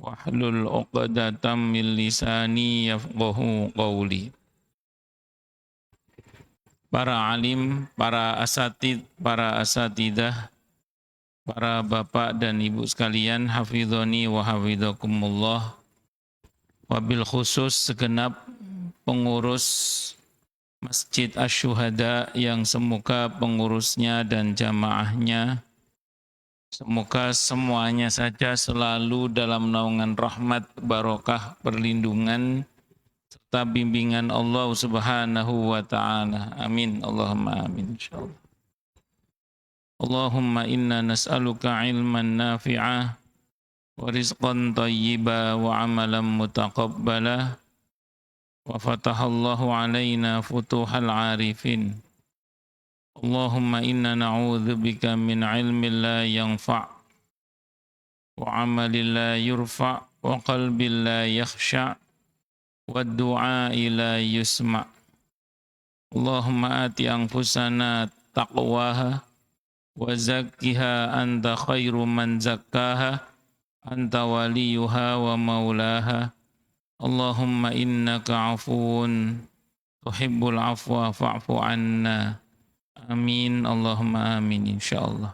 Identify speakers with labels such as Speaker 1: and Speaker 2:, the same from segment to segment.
Speaker 1: wahlul 'uqdatam min lisani yafqahu qawli. Para alim, para asatid, para asatidah, para bapak dan ibu sekalian, hafidhoni wa hafidhakumullah. Wabil khusus segenap pengurus Masjid Asy-Syuhada yang semoga pengurusnya dan jamaahnya semoga semuanya saja selalu dalam naungan rahmat, barokah, perlindungan serta bimbingan Allah Subhanahu wa taala. Amin. Allahumma amin insyaallah. Allahumma inna nas'aluka ilman nafi'ah wa rizqan thayyiba wa amalan mutaqabbala wa fatahallahu alaina futuhal arifin. Allahumma inna na'udzubika min ilmin la yanfa' wa amalin la yurfa' wa qalbin la yakhsha' wa du'a'i la yusma'. Allahumma ati anfusana taqwaha wa zakkiha anta khairu man zakkaha anta waliyuha wa maulaha. Allahumma innaka afuun tuhibbul afwa fa'fu anna. Amin. Allahumma amin insyaallah.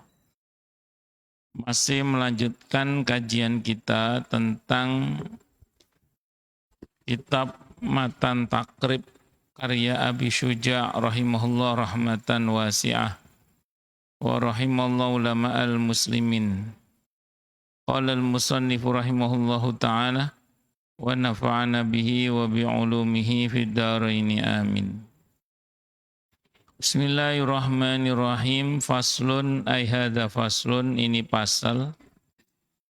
Speaker 1: Masih melanjutkan kajian kita tentang kitab Matan Takrib karya Abi Syuja' rahimahullah rahmatan wasi'ah wa rahimallahu ulama al-muslimin. Qala al-musannifu rahimahullahu ta'ala wa nafa'ana bihi wa bi'ulumihi fid dharaini amin. Bismillahirrahmanirrahim. Faslun ay hadza faslun, ini pasal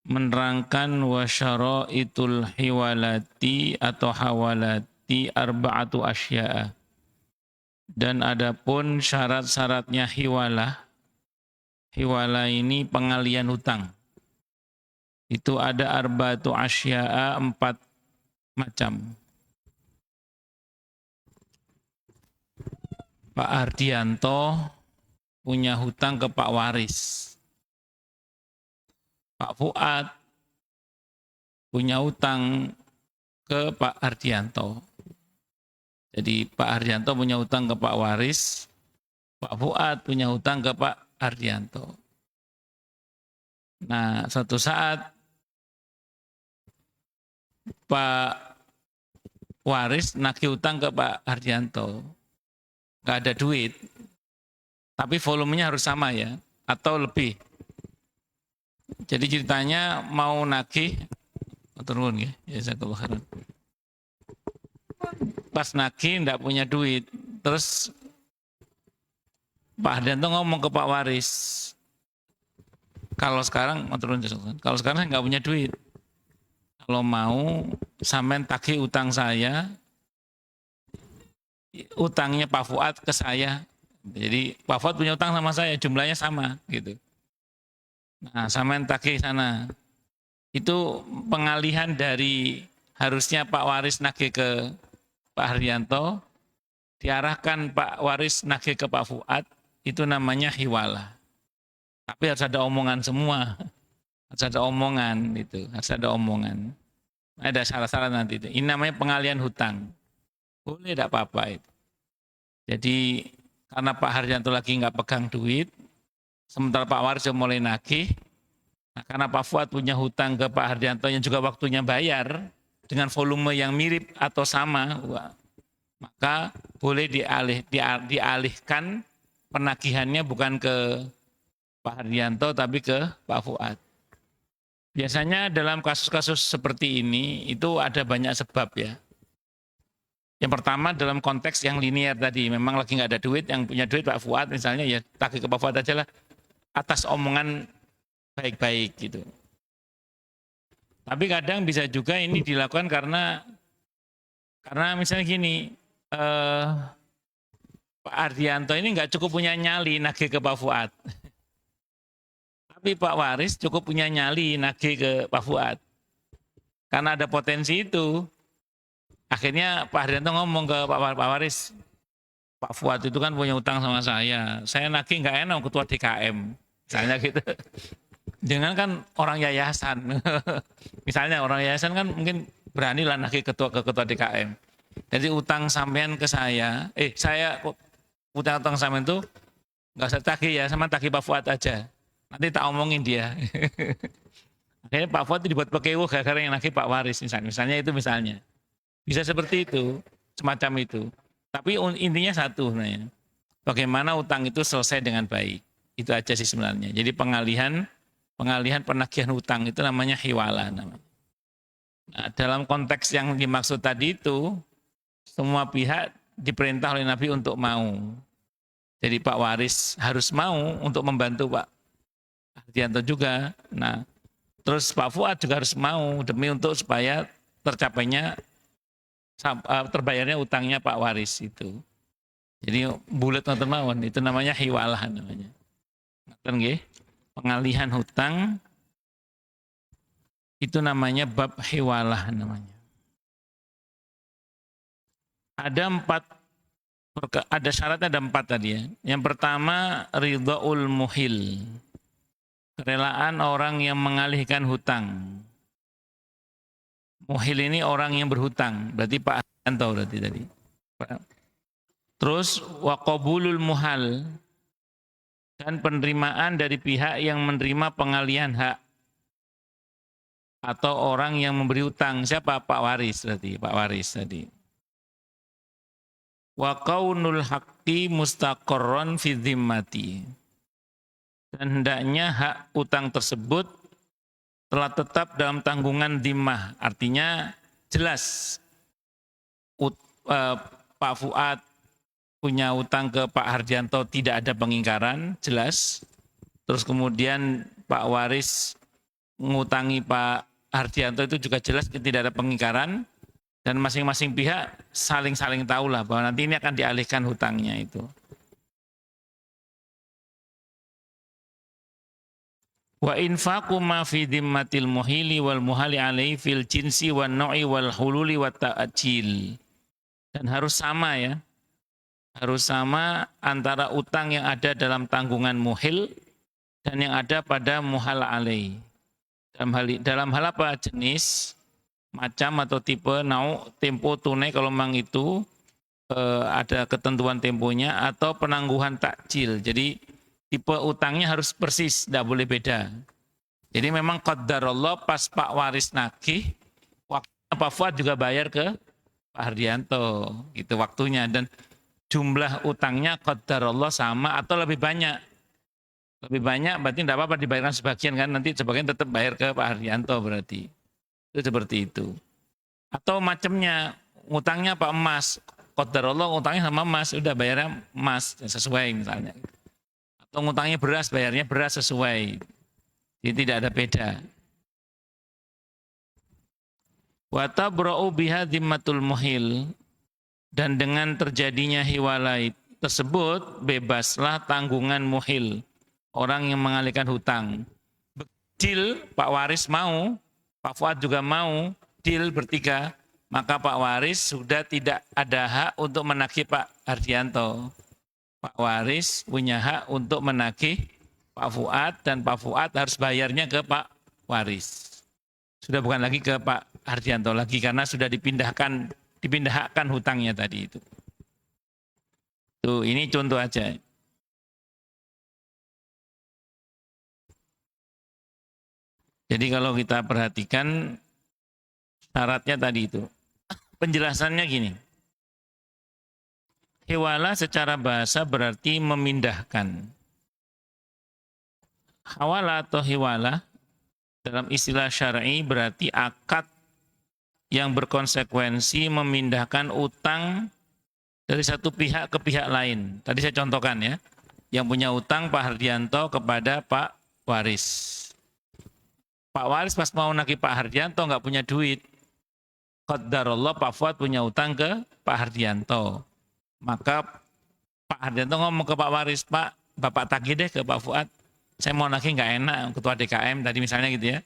Speaker 1: menerangkan wa syara'itul hiwalati atau hawalati arba'atu asya'a. Dan adapun syarat-syaratnya hiwalah. Hiwalah ini pengalian hutang. Itu ada arba'atu asya'a, 4 macam. Pak Ardianto punya hutang ke Pak Waris. Pak Fuad punya hutang ke Pak Ardianto. Jadi Pak Ardianto punya hutang ke Pak Waris, Pak Fuad punya hutang ke Pak Ardianto. Nah, suatu saat Pak Waris nagih hutang ke Pak Ardianto, nggak ada duit, tapi volumenya harus sama ya, atau lebih. Jadi ceritanya mau nagih, turun ya, jazakallahu khairan. Pas nagih nggak punya duit, terus Pak Ardianto ngomong ke Pak Waris, kalau sekarang kalau sekarang saya nggak punya duit, kalau mau sampean tagih utang saya, utangnya Pak Fuad ke saya. Jadi Pak Fuad punya utang sama saya, jumlahnya sama gitu. Nah, sampean tagih sana. Itu pengalihan dari harusnya Pak Waris nagih ke Pak Haryanto, diarahkan Pak Waris nagih ke Pak Fuad, itu namanya hiwalah. Tapi harus ada omongan semua. Harus ada omongan itu, harus ada omongan. Ada syarat-syarat nanti itu. Ini namanya pengalian hutang. Boleh tidak apa-apa itu. Jadi karena Pak Haryanto lagi nggak pegang duit, sementara Pak Waris mulai nagih, nah karena Pak Fuad punya hutang ke Pak Haryanto yang juga waktunya bayar dengan volume yang mirip atau sama, maka boleh dialihkan penagihannya bukan ke Pak Haryanto tapi ke Pak Fuad. Biasanya dalam kasus-kasus seperti ini itu ada banyak sebab ya. Yang pertama dalam konteks yang linear tadi, memang lagi nggak ada duit, yang punya duit Pak Fuad misalnya ya tagih ke Pak Fuad aja lah atas omongan baik-baik gitu. Tapi kadang bisa juga ini dilakukan karena misalnya gini, Pak Ardianto ini nggak cukup punya nyali nagih ke Pak Fuad. Tapi Pak Waris cukup punya nyali nagih ke Pak Fuad. Karena ada potensi itu. Akhirnya Pak Haryanto ngomong ke Pak Waris, Pak Fuad itu kan punya utang sama saya nagih nggak enak ketua DKM, misalnya gitu. Jangan kan orang yayasan. Misalnya orang yayasan kan mungkin berani lah nagih ke ketua DKM. Jadi utang sampean ke saya utang sampean itu nggak usah tagih ya, sama tagih Pak Fuad aja. Nanti tak omongin dia. Akhirnya Pak Fuad dibuat pekewuh gara-gara yang nagih Pak Waris misalnya itu misalnya. Bisa seperti itu, semacam itu. Tapi intinya satu sebenarnya. Bagaimana utang itu selesai dengan baik. Itu aja sih sebenarnya. Jadi pengalihan penagihan utang itu namanya hiwala namanya. Nah, dalam konteks yang dimaksud tadi itu semua pihak diperintah oleh Nabi untuk mau. Jadi Pak Waris harus mau untuk membantu Pak Hardianto juga. Nah, terus Pak Fuad juga harus mau demi untuk supaya terbayarnya utangnya Pak Waris itu. Jadi bulat nonton mawon itu namanya hiwalah namanya. Nonton nggih? Pengalihan hutang itu namanya bab hiwalah namanya. Ada syaratnya ada 4 tadi ya. Yang pertama ridhaul muhil. Kerelaan orang yang mengalihkan hutang. Muhil ini orang yang berhutang, berarti Pak Hardianto berarti tadi. Terus waqabulul muhal, dan penerimaan dari pihak yang menerima pengalihan hak atau orang yang memberi hutang. Siapa? Pak Waris berarti, Pak Waris tadi. Wa qaunul haqqi mustaqarron fi dhimmati. Dan hendaknya hak utang tersebut telah tetap dalam tanggungan dhimmah. Artinya jelas Pak Fuad punya utang ke Pak Hardianto tidak ada pengingkaran, jelas. Terus kemudian Pak Waris mengutangi Pak Hardianto itu juga jelas tidak ada pengingkaran. Dan masing-masing pihak saling tahu lah bahwa nanti ini akan dialihkan hutangnya itu. Wa infaqu ma fi dhimmatil muhili wal muhali alaihi fil jinsi wan na'i wal hululi wat ta'jil. Dan harus sama ya. Harus sama antara utang yang ada dalam tanggungan muhil dan yang ada pada muhal alaihi. Dalam hal apa? Jenis, macam atau tipe, nau, tempo tunai kalau memang itu ada ketentuan temponya atau penangguhan takjil. Jadi tipe utangnya harus persis, tidak boleh beda. Jadi memang qadarullah pas Pak Waris nagih, waktunya Pak Fuad juga bayar ke Pak Hardianto, gitu waktunya. Dan jumlah utangnya qadarullah sama atau lebih banyak. Lebih banyak berarti tidak apa-apa dibayarkan sebagian kan, nanti sebagian tetap bayar ke Pak Hardianto berarti. Itu seperti itu. Atau macamnya, utangnya Pak emas, qadarullah utangnya sama emas, udah bayarnya emas sesuai misalnya. Atau ngutangnya beras, bayarnya beras sesuai. Jadi tidak ada beda. Wa tabra'u biha dhimmatul muhil, dan dengan terjadinya hiwalai tersebut bebaslah tanggungan muhil, orang yang mengalihkan hutang. Deal Pak Waris mau, Pak Fuad juga mau, deal bertiga, maka Pak Waris sudah tidak ada hak untuk menagih Pak Hardianto. Pak Waris punya hak untuk menagih Pak Fuad dan Pak Fuad harus bayarnya ke Pak Waris. Sudah bukan lagi ke Pak Hardianto lagi karena sudah dipindahkan hutangnya tadi itu. Tuh, ini contoh aja. Jadi kalau kita perhatikan syaratnya tadi itu. Penjelasannya gini. Hiwala secara bahasa berarti memindahkan. Hawala atau hiwala dalam istilah syar'i berarti akad yang berkonsekuensi memindahkan utang dari satu pihak ke pihak lain. Tadi saya contohkan ya. Yang punya utang Pak Hardianto kepada Pak Waris. Pak Waris pas mau nagih Pak Hardianto nggak punya duit. Qadarullah Pak Fuad punya utang ke Pak Hardianto. Maka Pak Hardianto ngomong ke Pak Waris, Pak, Bapak tagih deh ke Pak Fuad. Saya mau nagih nggak enak, ketua DKM tadi misalnya gitu ya.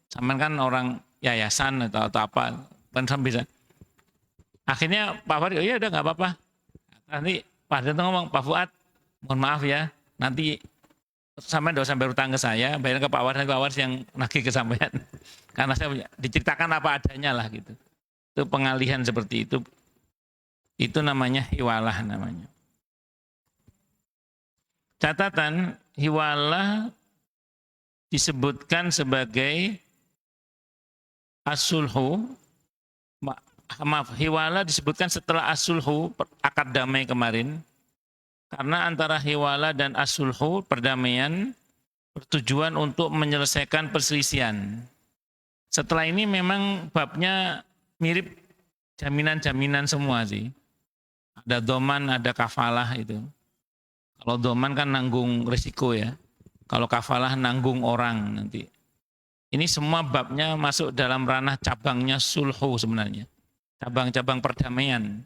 Speaker 1: Sama kan orang yayasan atau apa, kan bisa. Akhirnya Pak Fuad, oh iya udah nggak apa-apa. Nanti Pak Hardianto ngomong, Pak Fuad, mohon maaf ya, nanti sampai tidak usah bayar utang ke saya, bayar ke Pak Waris yang nagih ke sampean. Karena saya diceritakan apa adanya lah gitu. Itu pengalihan seperti itu. Itu namanya hiwalah namanya. Catatan, hiwalah disebutkan sebagai as-sulhu. Maaf, hiwalah disebutkan setelah as-sulhu, akad damai kemarin. Karena antara hiwala dan as-sulhu, perdamaian, bertujuan untuk menyelesaikan perselisihan. Setelah ini memang babnya mirip jaminan-jaminan semua sih. Ada doman, ada kafalah itu. Kalau doman kan nanggung risiko ya. Kalau kafalah nanggung orang nanti. Ini semua babnya masuk dalam ranah cabangnya sulhu sebenarnya. Cabang-cabang perdamaian.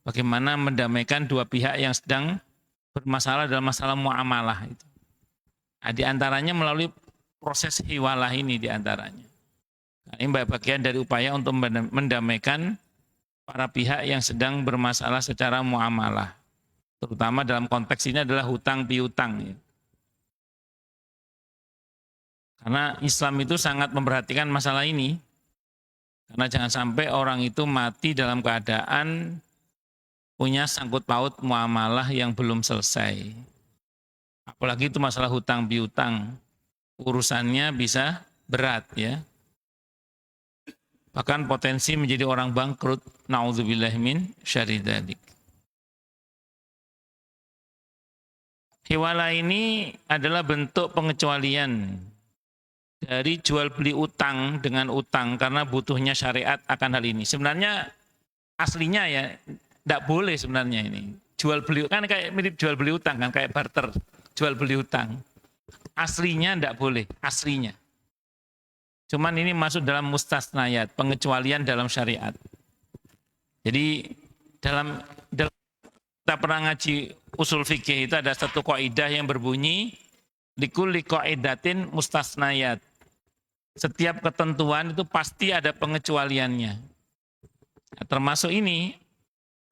Speaker 1: Bagaimana mendamaikan dua pihak yang sedang bermasalah dalam masalah muamalah itu. Nah, di antaranya melalui proses hiwalah ini di antaranya. Nah, ini bagian dari upaya untuk mendamaikan para pihak yang sedang bermasalah secara muamalah. Terutama dalam konteks ini adalah hutang piutang. Ya. Karena Islam itu sangat memperhatikan masalah ini. Karena jangan sampai orang itu mati dalam keadaan punya sangkut paut muamalah yang belum selesai. Apalagi itu masalah hutang piutang. Urusannya bisa berat ya. Bahkan potensi menjadi orang bangkrut. Na'udzubillah min syarri dzalik. Hiwala ini adalah bentuk pengecualian dari jual beli utang dengan utang karena butuhnya syariat akan hal ini. Sebenarnya aslinya ya tidak boleh sebenarnya ini. Jual beli kan kayak mirip jual beli utang kan, kayak barter jual beli utang. Aslinya tidak boleh, aslinya. Cuman ini masuk dalam mustasnayat, pengecualian dalam syariat. Jadi dalam kita pernah ngaji usul fikih itu ada satu kaidah yang berbunyi likulli qaidatin mustasnayat. Setiap ketentuan itu pasti ada pengecualiannya. Nah, termasuk ini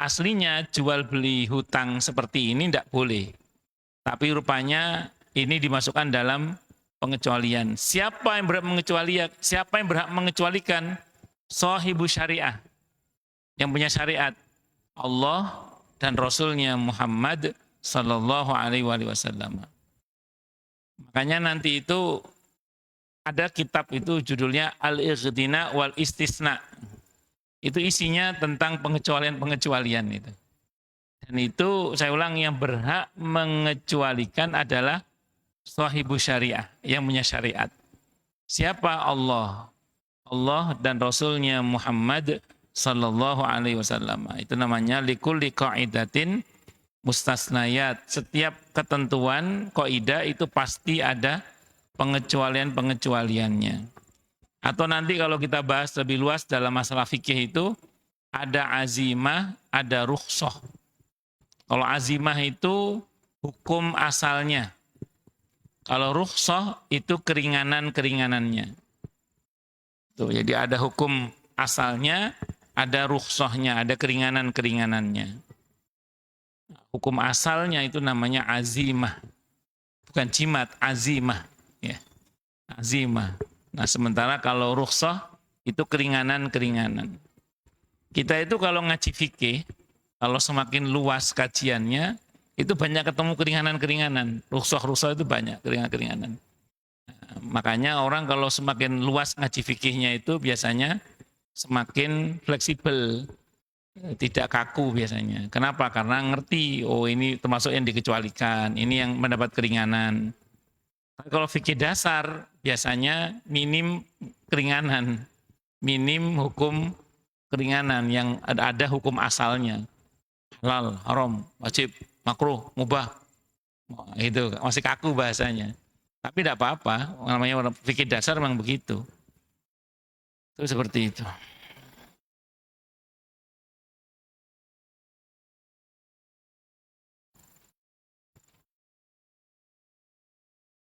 Speaker 1: aslinya jual beli hutang seperti ini tidak boleh. Tapi rupanya ini dimasukkan dalam pengecualian. Siapa yang berhak mengecualikan? Siapa yang berhak mengecualikan? Sahibu syariah. Yang punya syariat. Allah dan Rasulnya Muhammad sallallahu alaihi wasallam. Makanya nanti itu ada kitab itu judulnya Al-Ighdina wal Istisna. Itu isinya tentang pengecualian-pengecualian itu. Dan itu saya ulang yang berhak mengecualikan adalah sahibu syariah, yang punya syariat. Siapa? Allah. Allah dan Rasulnya Muhammad sallallahu alaihi wasallam. Itu namanya likulli qaidatin mustasnayat. Setiap ketentuan kaidah itu pasti ada pengecualian-pengecualiannya. Atau nanti kalau kita bahas lebih luas dalam masalah fikih itu ada azimah, ada rukhsah. Kalau azimah itu hukum asalnya. Kalau rukhsah itu keringanan-keringanannya. Tuh, jadi ada hukum asalnya, ada rukhsahnya, ada keringanan-keringanannya. Hukum asalnya itu namanya azimah. Bukan jimat, azimah. Ya. Azimah. Nah, sementara kalau rukhsah itu keringanan-keringanan. Kita itu kalau ngaji fikih, kalau semakin luas kajiannya, itu banyak ketemu keringanan-keringanan. Rukhsah-rukhsah itu banyak keringanan-keringanan. Nah, makanya orang kalau semakin luas ngaji fikihnya itu biasanya semakin fleksibel, tidak kaku biasanya. Kenapa? Karena ngerti, oh ini termasuk yang dikecualikan, ini yang mendapat keringanan. Tapi kalau fikih dasar biasanya minim keringanan, minim hukum keringanan yang ada hukum asalnya. Halal, haram, wajib, makruh, mubah. Itu masih kaku bahasanya. Tapi tidak apa-apa, namanya fikih dasar memang begitu. Itu seperti itu.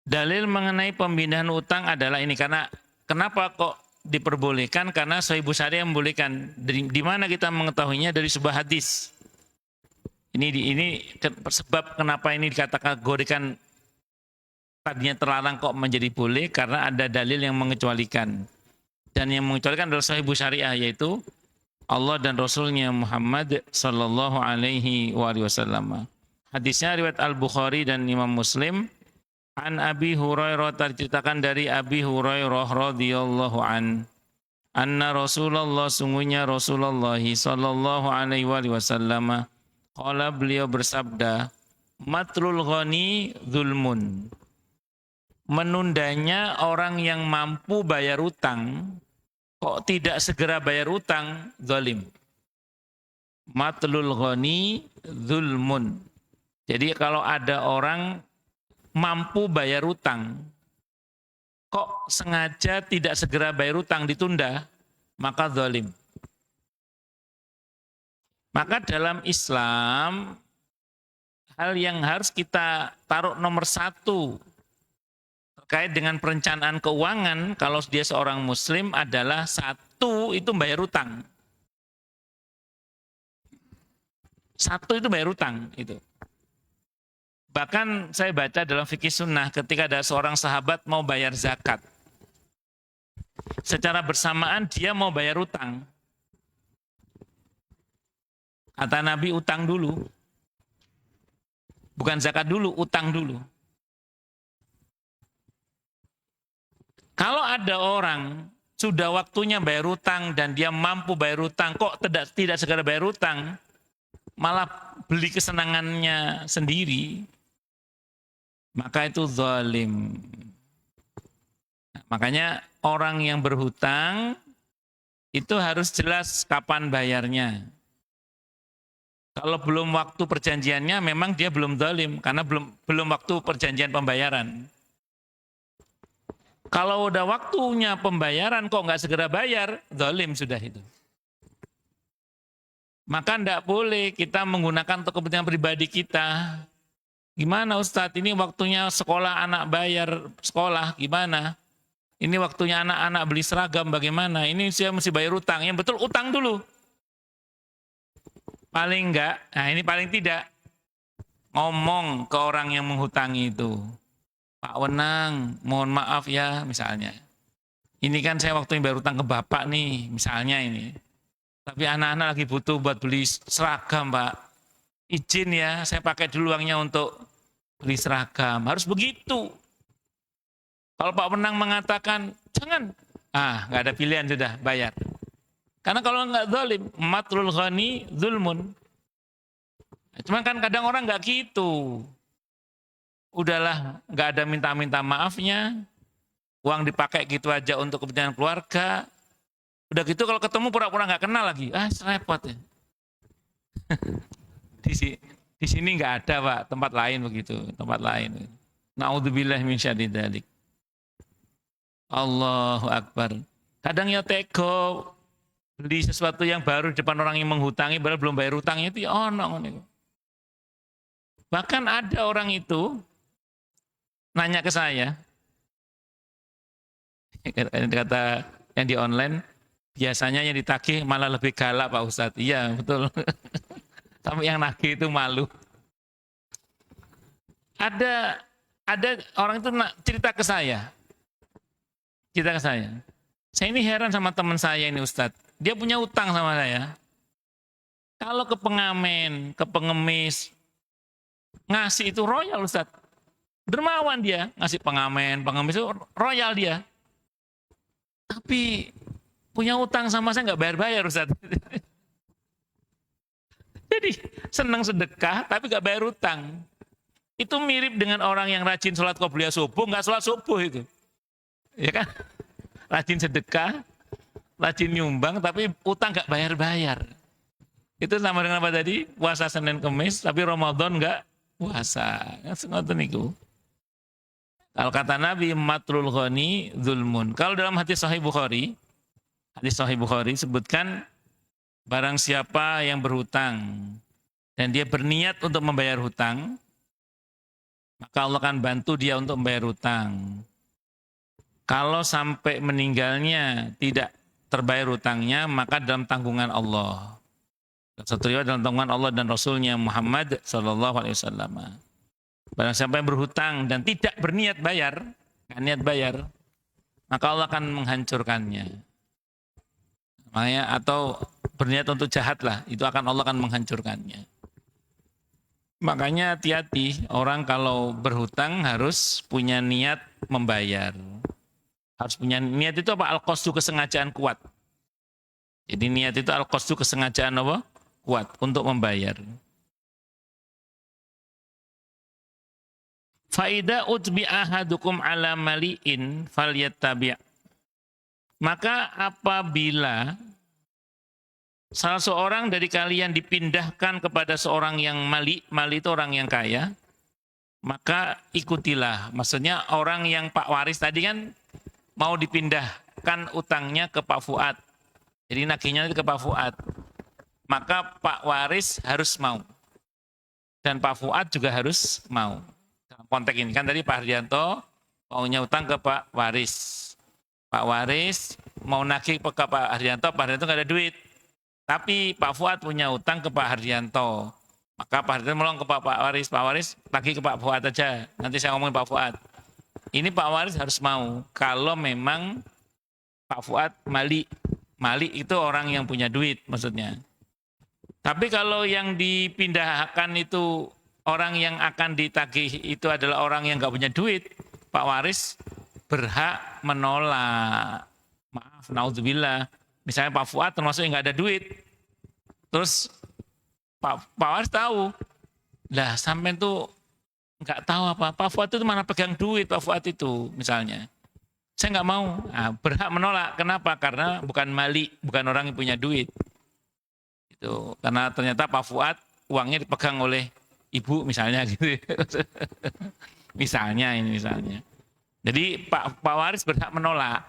Speaker 1: Dalil mengenai pemindahan utang adalah ini, karena kenapa kok diperbolehkan? Karena Sahih Bukhari yang membolehkan. Di mana kita mengetahuinya? Dari sebuah hadis. Ini sebab kenapa ini dikatakan tadinya terlarang kok menjadi boleh karena ada dalil yang mengecualikan. Dan yang mengecualikan adalah sahih syariah, yaitu Allah dan Rasulnya Muhammad sallallahu alaihi wasallam. Hadisnya riwayat Al-Bukhari dan Imam Muslim. An Abi Hurairah, terceritakan dari Abi Hurairah radhiyallahu an. Anna Rasulullah, sungguhnya Rasulullah sallallahu alaihi wasallam, qala, beliau bersabda, matlul ghani zulmun. Menundanya orang yang mampu bayar utang, kok tidak segera bayar utang, zalim. Matlul ghani zulmun. Jadi kalau ada orang mampu bayar utang, kok sengaja tidak segera bayar utang, ditunda, maka zalim. Maka dalam Islam, hal yang harus kita taruh nomor satu terkait dengan perencanaan keuangan, kalau dia seorang muslim, adalah satu, itu bayar utang. Satu itu bayar utang. Itu. Bahkan saya baca dalam fikih sunnah, ketika ada seorang sahabat mau bayar zakat, secara bersamaan dia mau bayar utang. Kata Nabi, utang dulu. Bukan zakat dulu, utang dulu. Kalau ada orang sudah waktunya bayar utang dan dia mampu bayar utang, kok tidak segera bayar utang, malah beli kesenangannya sendiri, maka itu zalim. Makanya orang yang berhutang itu harus jelas kapan bayarnya. Kalau belum waktu perjanjiannya, memang dia belum zalim karena belum waktu perjanjian pembayaran. Kalau udah waktunya pembayaran kok nggak segera bayar, zalim sudah itu. Maka tidak boleh kita menggunakan untuk kepentingan pribadi kita. Gimana Ustadz, ini waktunya sekolah anak bayar sekolah, gimana? Ini waktunya anak-anak beli seragam, bagaimana? Ini saya mesti bayar utang. Yang betul utang dulu. Paling enggak, nah ini paling tidak, ngomong ke orang yang menghutangi itu. Pak Wenang, mohon maaf ya misalnya. Ini kan saya waktu bayar utang ke bapak nih, misalnya ini. Tapi anak-anak lagi butuh buat beli seragam, Pak. Izin ya, saya pakai dulu uangnya untuk beli seragam. Harus begitu. Kalau Pak Wenang mengatakan, jangan. Nggak ada pilihan sudah, bayar. Karena kalau nggak zalim, matlul ghani zulmun. Cuma kan kadang orang nggak gitu. Udahlah, nggak ada minta-minta maafnya, uang dipakai gitu aja untuk kepentingan keluarga. Udah gitu kalau ketemu pura-pura nggak kenal lagi, repot ya. Di sini nggak ada Pak, tempat lain begitu, tempat lain. Naudzubillah min syarri dzalik. Allahu Akbar. Kadang ya tega beli sesuatu yang baru di depan orang yang menghutangi, padahal belum bayar utangnya itu ya ono. Bahkan ada orang itu nanya ke saya, kata yang di online, biasanya yang ditagih malah lebih galak Pak Ustadz. Iya betul. Sampai yang nagih itu malu. Ada orang itu cerita ke saya. Saya ini heran sama teman saya ini Ustadz. Dia punya utang sama saya. Kalau ke pengamen, ke pengemis, ngasih itu royal Ustadz. Dermawan dia, ngasih pengemis itu royal dia. Tapi punya utang sama saya nggak bayar-bayar Ustaz. Jadi senang sedekah tapi nggak bayar utang. Itu mirip dengan orang yang rajin sholat qobliyah subuh, nggak sholat subuh itu. Ya kan? Rajin sedekah, rajin nyumbang tapi utang nggak bayar-bayar. Itu sama dengan apa tadi? Puasa Senin Kemis tapi Ramadan nggak puasa. Ngoten niku. Kalau kata Nabi, matlul ghani zulmun. Kalau dalam hadis Sahih Bukhari sebutkan barang siapa yang berhutang dan dia berniat untuk membayar hutang, maka Allah akan bantu dia untuk membayar hutang. Kalau sampai meninggalnya tidak terbayar hutangnya, maka dalam tanggungan Allah. Satu riwayat dalam tanggungan Allah dan Rasulnya Muhammad sallallahu alaihi wasallam. Barang siapa yang berhutang dan tidak berniat bayar, nggak niat bayar, maka Allah akan menghancurkannya. Makanya atau berniat untuk jahat lah, itu Allah akan menghancurkannya. Makanya hati-hati, orang kalau berhutang harus punya niat membayar. Harus punya niat itu apa? Al-qasdu, kesengajaan kuat. Jadi niat itu al-qasdu, kesengajaan apa? Kuat untuk membayar. Faida utbi ahadukum ala mali'in falyattabi'. Maka apabila salah seorang dari kalian dipindahkan kepada seorang yang mali itu orang yang kaya, maka ikutilah. Maksudnya orang yang Pak Waris tadi kan mau dipindahkan utangnya ke Pak Fuad. Jadi nagihnya ke Pak Fuad. Maka Pak Waris harus mau. Dan Pak Fuad juga harus mau. Dalam konteks ini kan tadi Pak Hardianto maunya utang ke Pak Waris. Pak Waris mau nagih ke Pak Hardianto nggak ada duit. Tapi Pak Fuad punya utang ke Pak Hardianto. Maka Pak Hardianto melong ke Pak Waris lagi ke Pak Fuad aja. Nanti saya ngomongin Pak Fuad. Ini Pak Waris harus mau. Kalau memang Pak Fuad mali itu orang yang punya duit maksudnya. Tapi kalau yang dipindahkan itu orang yang akan ditagih itu adalah orang yang nggak punya duit, Pak Waris berhak menolak. Maaf, naudzubillah. Misalnya Pak Fuad termasuk yang nggak ada duit, terus Pak Waris tahu, lah sampai tuh nggak tahu apa, Pak Fuad itu mana pegang duit Pak Fuad itu misalnya, saya nggak mau, nah, berhak menolak. Kenapa? Karena bukan mali, bukan orang yang punya duit. Itu karena ternyata Pak Fuad uangnya dipegang oleh ibu misalnya gitu, misalnya. Jadi Pak Waris berhak menolak.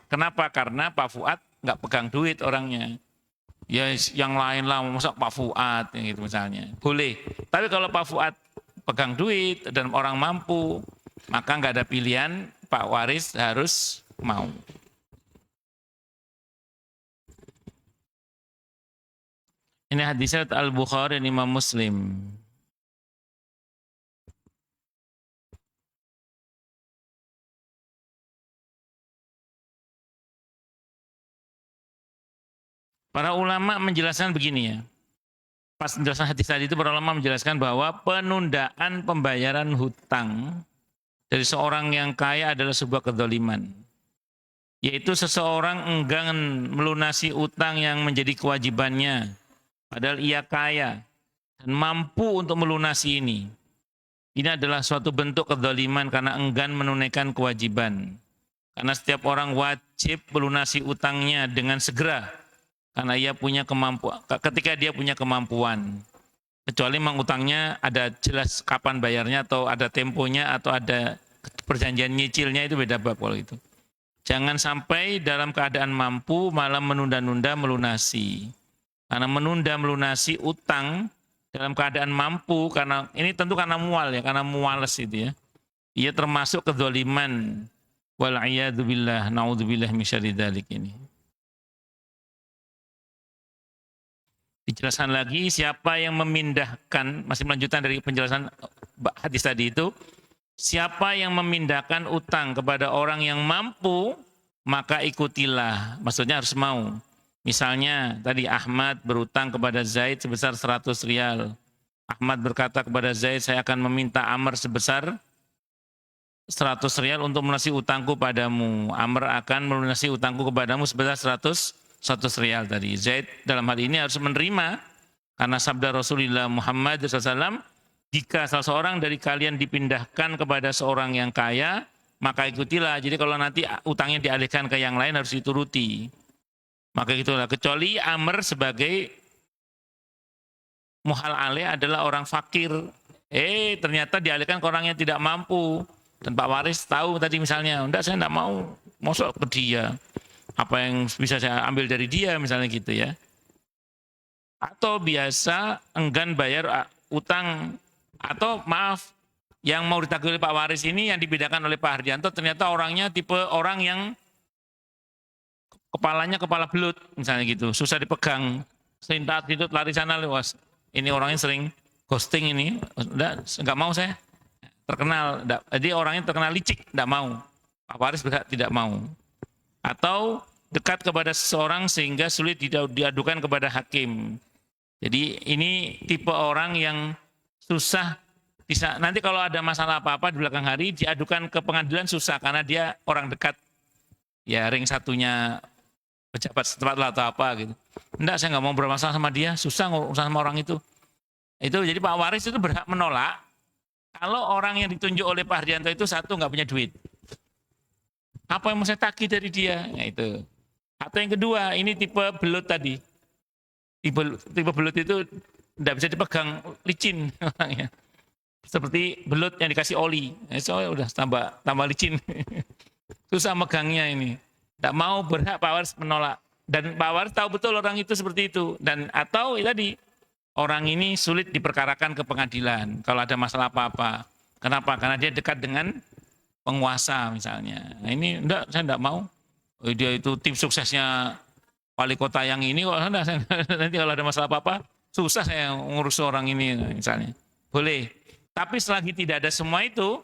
Speaker 1: Kenapa? Karena Pak Fuad nggak pegang duit orangnya. Ya yang lain lah, masa Pak Fuad yang gitu misalnya. Boleh. Tapi kalau Pak Fuad pegang duit dan orang mampu, maka nggak ada pilihan, Pak Waris harus mau. Ini hadisnya Al-Bukhari dan Imam Muslim. Para ulama menjelaskan begini ya. Pas penjelasan hadis tadi itu para ulama menjelaskan bahwa penundaan pembayaran hutang dari seorang yang kaya adalah sebuah kedzaliman. Yaitu seseorang enggan melunasi utang yang menjadi kewajibannya. Padahal ia kaya dan mampu untuk melunasi ini. Ini adalah suatu bentuk kedzaliman karena enggan menunaikan kewajiban. Karena setiap orang wajib melunasi utangnya dengan segera. Karena ia punya kemampuan, ketika dia punya kemampuan. Kecuali memang utangnya ada jelas kapan bayarnya atau ada temponya atau ada perjanjian nyicilnya, itu beda bab kalau itu. Jangan sampai dalam keadaan mampu malah menunda-nunda melunasi. Karena menunda melunasi utang dalam keadaan mampu, karena ini tentu karena mual ya, karena muales itu ya. Ia termasuk kedzaliman. Wal'iyadu billah, na'udzubillah min syarri dzalik ini. Dijelaskan lagi siapa yang memindahkan, masih melanjutkan dari penjelasan hadis tadi itu, siapa yang memindahkan utang kepada orang yang mampu, maka ikutilah, maksudnya harus mau. Misalnya tadi Ahmad berutang kepada Zaid sebesar 100 rial. Ahmad berkata kepada Zaid, saya akan meminta Amr sebesar 100 rial untuk melunasi utangku padamu. Amr akan melunasi utangku kepadamu sebesar 100 rial tadi. Zaid dalam hal ini harus menerima karena sabda Rasulullah Muhammad SAW, jika salah seorang dari kalian dipindahkan kepada seorang yang kaya, maka ikutilah. Jadi kalau nanti utangnya dialihkan ke yang lain harus dituruti. Maka itulah, kecuali Amr sebagai muhal alih adalah orang fakir. Ternyata dialihkan ke orang yang tidak mampu. Dan Pak Waris tahu tadi misalnya, enggak saya enggak mau, masuk ke dia. Apa yang bisa saya ambil dari dia misalnya gitu ya. Atau biasa enggan bayar utang, atau maaf, yang mau ditagih oleh Pak Waris ini yang dibedakan oleh Pak Hardianto ternyata orangnya tipe orang yang kepalanya kepala belut misalnya gitu, susah dipegang, serintat hitut lari sana lewas. Ini orangnya sering ghosting ini, udah nggak mau saya, terkenal, jadi orangnya terkenal licik, nggak mau. Pak Waris berhak tidak mau. Atau dekat kepada seseorang sehingga sulit diadukan kepada hakim. Jadi ini tipe orang yang susah bisa, nanti kalau ada masalah apa-apa di belakang hari diadukan ke pengadilan susah karena dia orang dekat, ya ring satunya pejabat setempat lah atau apa gitu. Enggak, saya nggak mau bermasalah sama dia, susah urusan sama orang itu. Itu jadi Pak Waris itu berhak menolak kalau orang yang ditunjuk oleh Pak Hardianto itu satu nggak punya duit. Apa yang mau saya tagih dari dia? Nah itu. Atau yang kedua, ini tipe belut tadi. Tipe belut itu tidak bisa dipegang, licin orangnya. Seperti belut yang dikasih oli. Soalnya udah tambah licin. Susah megangnya ini. Tidak mau, berhak Pak Waris menolak. Dan Pak Waris tahu betul orang itu seperti itu. Dan atau tadi, orang ini sulit diperkarakan ke pengadilan kalau ada masalah apa-apa. Kenapa? Karena dia dekat dengan penguasa misalnya. Nah ini enggak, saya enggak mau. Dia itu tim suksesnya wali kota yang ini kok, nanti kalau ada masalah apa-apa susah saya ngurus orang ini misalnya. Boleh. Tapi selagi tidak ada semua itu,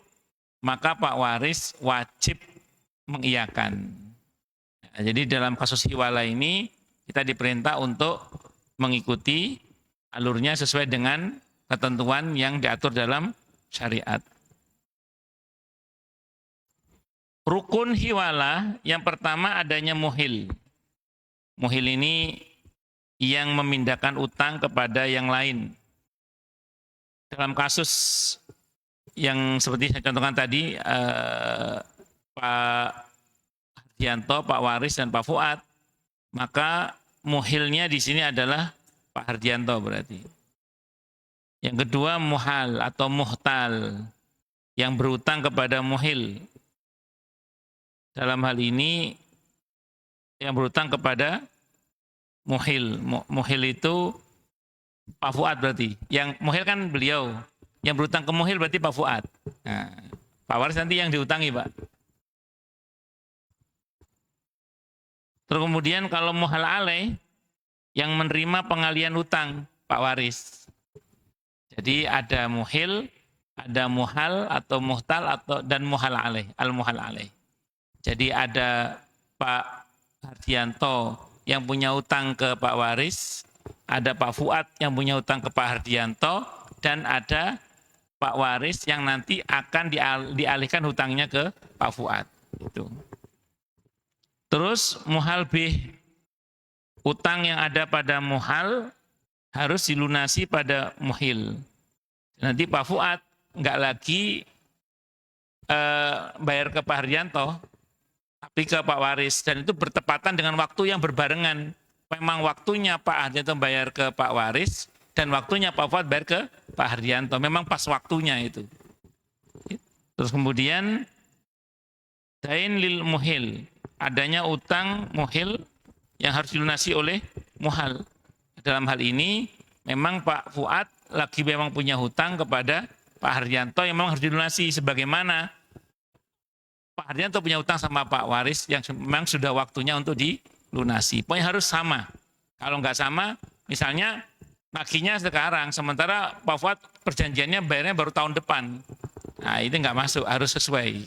Speaker 1: maka Pak Waris wajib mengiyakan. Nah, jadi dalam kasus hiwala ini kita diperintah untuk mengikuti alurnya sesuai dengan ketentuan yang diatur dalam syariat. Rukun hiwala yang pertama adanya muhil. Muhil ini yang memindahkan utang kepada yang lain. Dalam kasus yang seperti saya contohkan tadi, Pak Hardianto, Pak Waris, dan Pak Fuad, maka muhilnya di sini adalah Pak Hardianto berarti. Yang kedua muhal atau muhtal, yang berutang kepada muhil. Dalam hal ini yang berutang kepada muhil. Muhil itu Pak Fuad berarti. Yang muhil kan beliau. Yang berutang ke muhil berarti Pak Fuad. Nah, Pak Waris nanti yang diutangi, Pak. Terus kemudian kalau muhal alaih, yang menerima pengalian utang Pak Waris. Jadi ada muhil, ada muhal atau muhtal atau dan muhal alaih, al-muhal alaih. Jadi ada Pak Hardianto yang punya utang ke Pak Waris, ada Pak Fuad yang punya utang ke Pak Hardianto, dan ada Pak Waris yang nanti akan dialihkan hutangnya ke Pak Fuad. Itu. Terus muhal bih, utang yang ada pada muhal harus dilunasi pada muhil. Nanti Pak Fuad nggak lagi bayar ke Pak Hardianto, tapi ke Pak Waris, dan itu bertepatan dengan waktu yang berbarengan. Memang waktunya Pak Hardianto bayar ke Pak Waris dan waktunya Pak Fuad bayar ke Pak Hardianto. Memang pas waktunya itu. Terus kemudian dain lil muhil, adanya utang muhil yang harus dilunasi oleh muhal. Dalam hal ini memang Pak Fuad lagi memang punya hutang kepada Pak Hardianto yang memang harus dilunasi, sebagaimana Pak Hardianto punya utang sama Pak Waris yang memang sudah waktunya untuk dilunasi. Pokoknya harus sama. Kalau nggak sama, misalnya nagihnya sekarang, sementara Pak Fuad perjanjiannya bayarnya baru tahun depan. Nah itu nggak masuk, harus sesuai.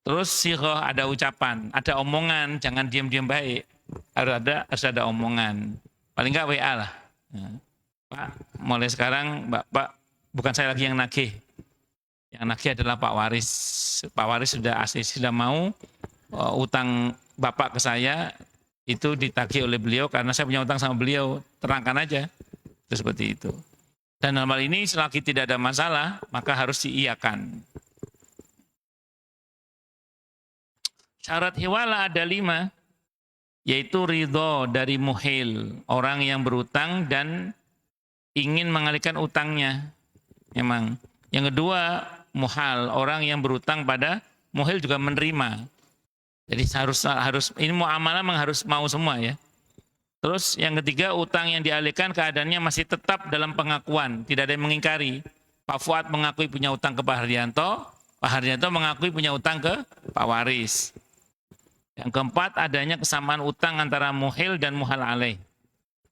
Speaker 1: Terus sighah, ada ucapan, ada omongan, jangan diam-diam baik. Harus ada omongan. Paling nggak WA lah. Pak, mulai sekarang Pak, bukan saya lagi yang nagih. Yang nagih adalah Pak Waris. Pak Waris sudah mau utang Bapak ke saya itu ditagih oleh beliau karena saya punya utang sama beliau. Terangkan aja. Itu seperti itu. Dan dalam hal ini selagi tidak ada masalah, maka harus diiyakan. Syarat hiwala ada 5, yaitu ridho dari muhil, orang yang berutang dan ingin mengalihkan utangnya. Memang. Yang kedua, muhal, orang yang berutang pada muhil juga menerima. Jadi harus ini muamalah memang harus mau semua ya. Terus yang ketiga, utang yang dialihkan keadaannya masih tetap dalam pengakuan, tidak ada yang mengingkari. Pak Fuad mengakui punya utang ke Pak Hardianto, Pak Hardianto mengakui punya utang ke Pak Waris. Yang keempat, adanya kesamaan utang antara muhil dan muhal alaih.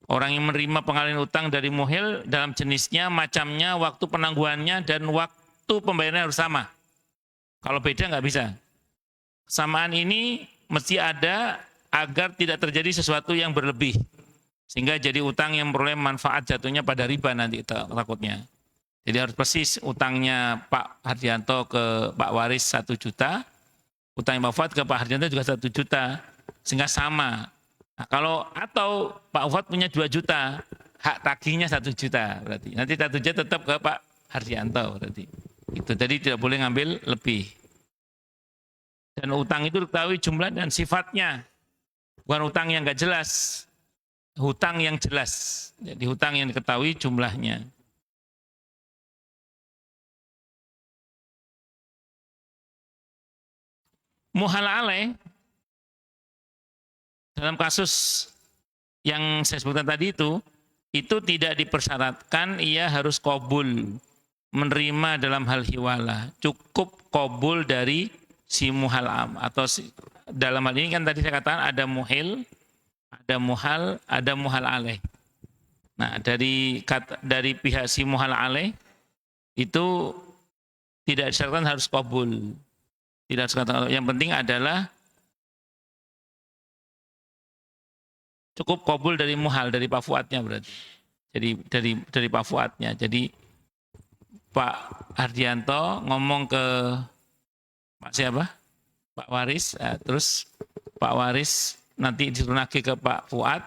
Speaker 1: Orang yang menerima pengalihan utang dari muhil dalam jenisnya, macamnya, waktu penangguhannya, dan waktu pembayarannya harus sama. Kalau beda nggak bisa. Kesamaan ini mesti ada agar tidak terjadi sesuatu yang berlebih. Sehingga jadi utang yang memperoleh manfaat jatuhnya pada riba nanti takutnya. Jadi harus persis utangnya Pak Hardianto ke Pak Waris 1 juta, utang Pak Fuad ke Pak Hardianto juga 1 juta, sehingga sama. Nah, atau Pak Fuad punya 2 juta, hak tagihnya 1 juta berarti. Nanti 1 juta tetap ke Pak Hardianto berarti. Itu tadi tidak boleh ngambil lebih. Dan utang itu diketahui jumlah dan sifatnya. Bukan utang yang enggak jelas. Hutang yang jelas. Jadi hutang yang diketahui jumlahnya. Muhal alaih dalam kasus yang saya sebutkan tadi itu tidak dipersyaratkan ia harus qabul menerima dalam hal hiwalah. Cukup qabul dari si muhal am atau dalam hal ini kan tadi saya katakan ada muhil, ada muhal alaih. Nah, dari pihak si muhal alaih itu tidak disyaratkan harus qabul. Tidak harus, yang penting adalah cukup qabul dari muhal, dari Pak Fuadnya berarti. Jadi dari Pak Fuadnya. Jadi Pak Hardianto ngomong ke Pak siapa? Pak Waris, terus Pak Waris nanti disuruh nagih ke Pak Fuad,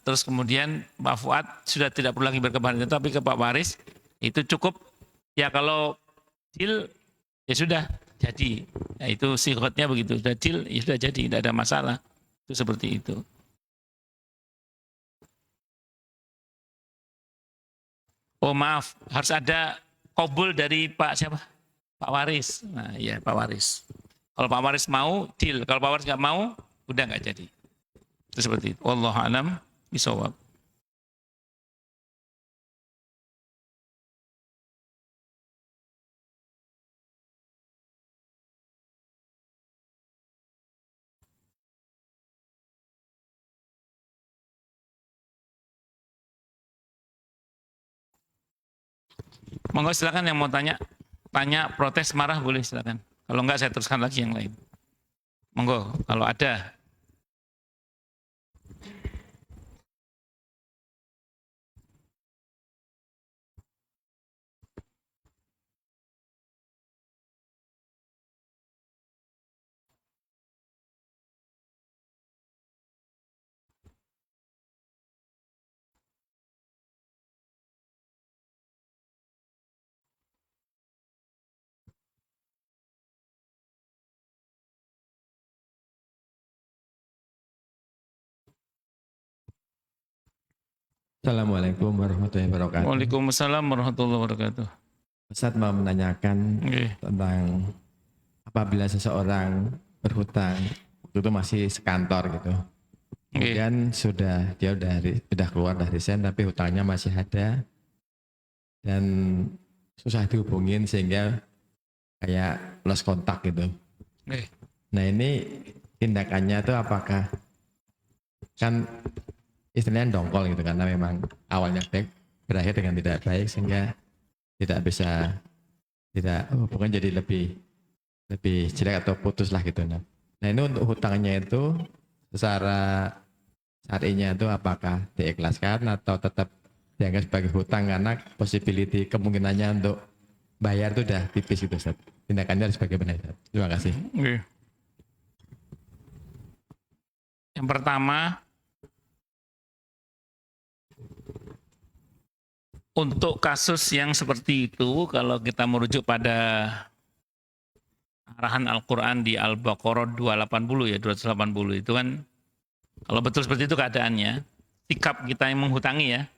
Speaker 1: terus kemudian Pak Fuad sudah tidak perlu lagi berkebahan tapi ke Pak Waris itu cukup ya kalau deal ya sudah jadi. Nah, itu sifatnya begitu, sudah deal ya sudah jadi, tidak ada masalah. Itu seperti itu. Oh maaf, harus ada qabul dari Pak siapa? Pak Waris. Nah iya Pak Waris. Kalau Pak Waris mau, deal. Kalau Pak Waris nggak mau, udah nggak jadi. Itu seperti itu. Wallahu a'lam bishawab. Monggo silakan yang mau tanya protes, marah boleh silakan. Kalau enggak saya teruskan lagi yang lain. Monggo kalau ada.
Speaker 2: Assalamualaikum warahmatullahi wabarakatuh.
Speaker 1: Waalaikumsalam warahmatullahi wabarakatuh.
Speaker 2: Ustadz mau menanyakan tentang apabila seseorang berhutang itu masih sekantor gitu. Kemudian dia udah keluar dari sen tapi hutangnya masih ada dan susah dihubungin sehingga kayak lost kontak gitu. Nah ini tindakannya itu apakah kan istilahnya dongkol gitu karena memang awalnya baik berakhir dengan tidak baik sehingga tidak bisa hubungan jadi lebih jelek atau putus lah gitu. Nah ini untuk hutangnya itu secara syar'inya itu apakah diikhlaskan atau tetap dianggap sebagai hutang karena possibility kemungkinannya untuk bayar itu udah tipis gitu Ustaz. Tindakannya harus bagaimana Ustaz? Terima kasih.
Speaker 1: Yang pertama, untuk kasus yang seperti itu, kalau kita merujuk pada arahan Al-Quran di Al-Baqarah 280 ya, 280 itu kan, kalau betul seperti itu keadaannya, sikap kita yang menghutangi ya,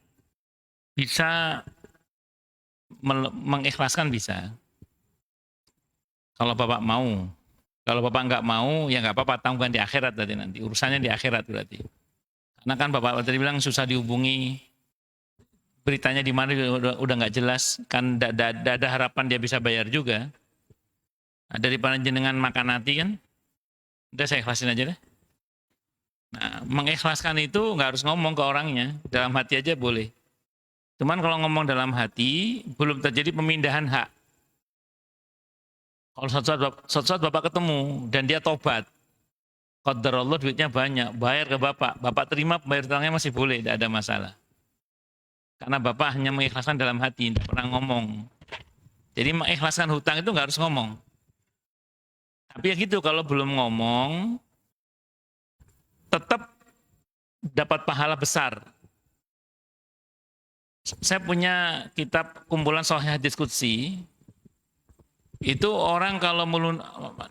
Speaker 1: bisa mengikhlaskan bisa. Kalau Bapak mau. Kalau Bapak nggak mau, ya nggak apa-apa, tanggungan di akhirat tadi nanti. Urusannya di akhirat berarti. Karena kan Bapak tadi bilang susah dihubungi, beritanya di mana udah nggak jelas, kan ada harapan dia bisa bayar juga. Nah, daripada jenengan makan hati kan, udah saya ikhlasin aja deh. Nah, mengikhlaskan itu nggak harus ngomong ke orangnya, dalam hati aja boleh. Cuman kalau ngomong dalam hati, belum terjadi pemindahan hak. Kalau suatu saat bapak ketemu dan dia tobat, qadarullah duitnya banyak, bayar ke bapak, bapak terima bayar utangnya masih boleh, tidak ada masalah. Karena bapak hanya mengikhlaskan dalam hati, tidak pernah ngomong. Jadi mengikhlaskan hutang itu nggak harus ngomong. Tapi ya gitu, kalau belum ngomong, tetap dapat pahala besar. Saya punya kitab kumpulan Sahih Hadis Qudsi. Itu orang kalau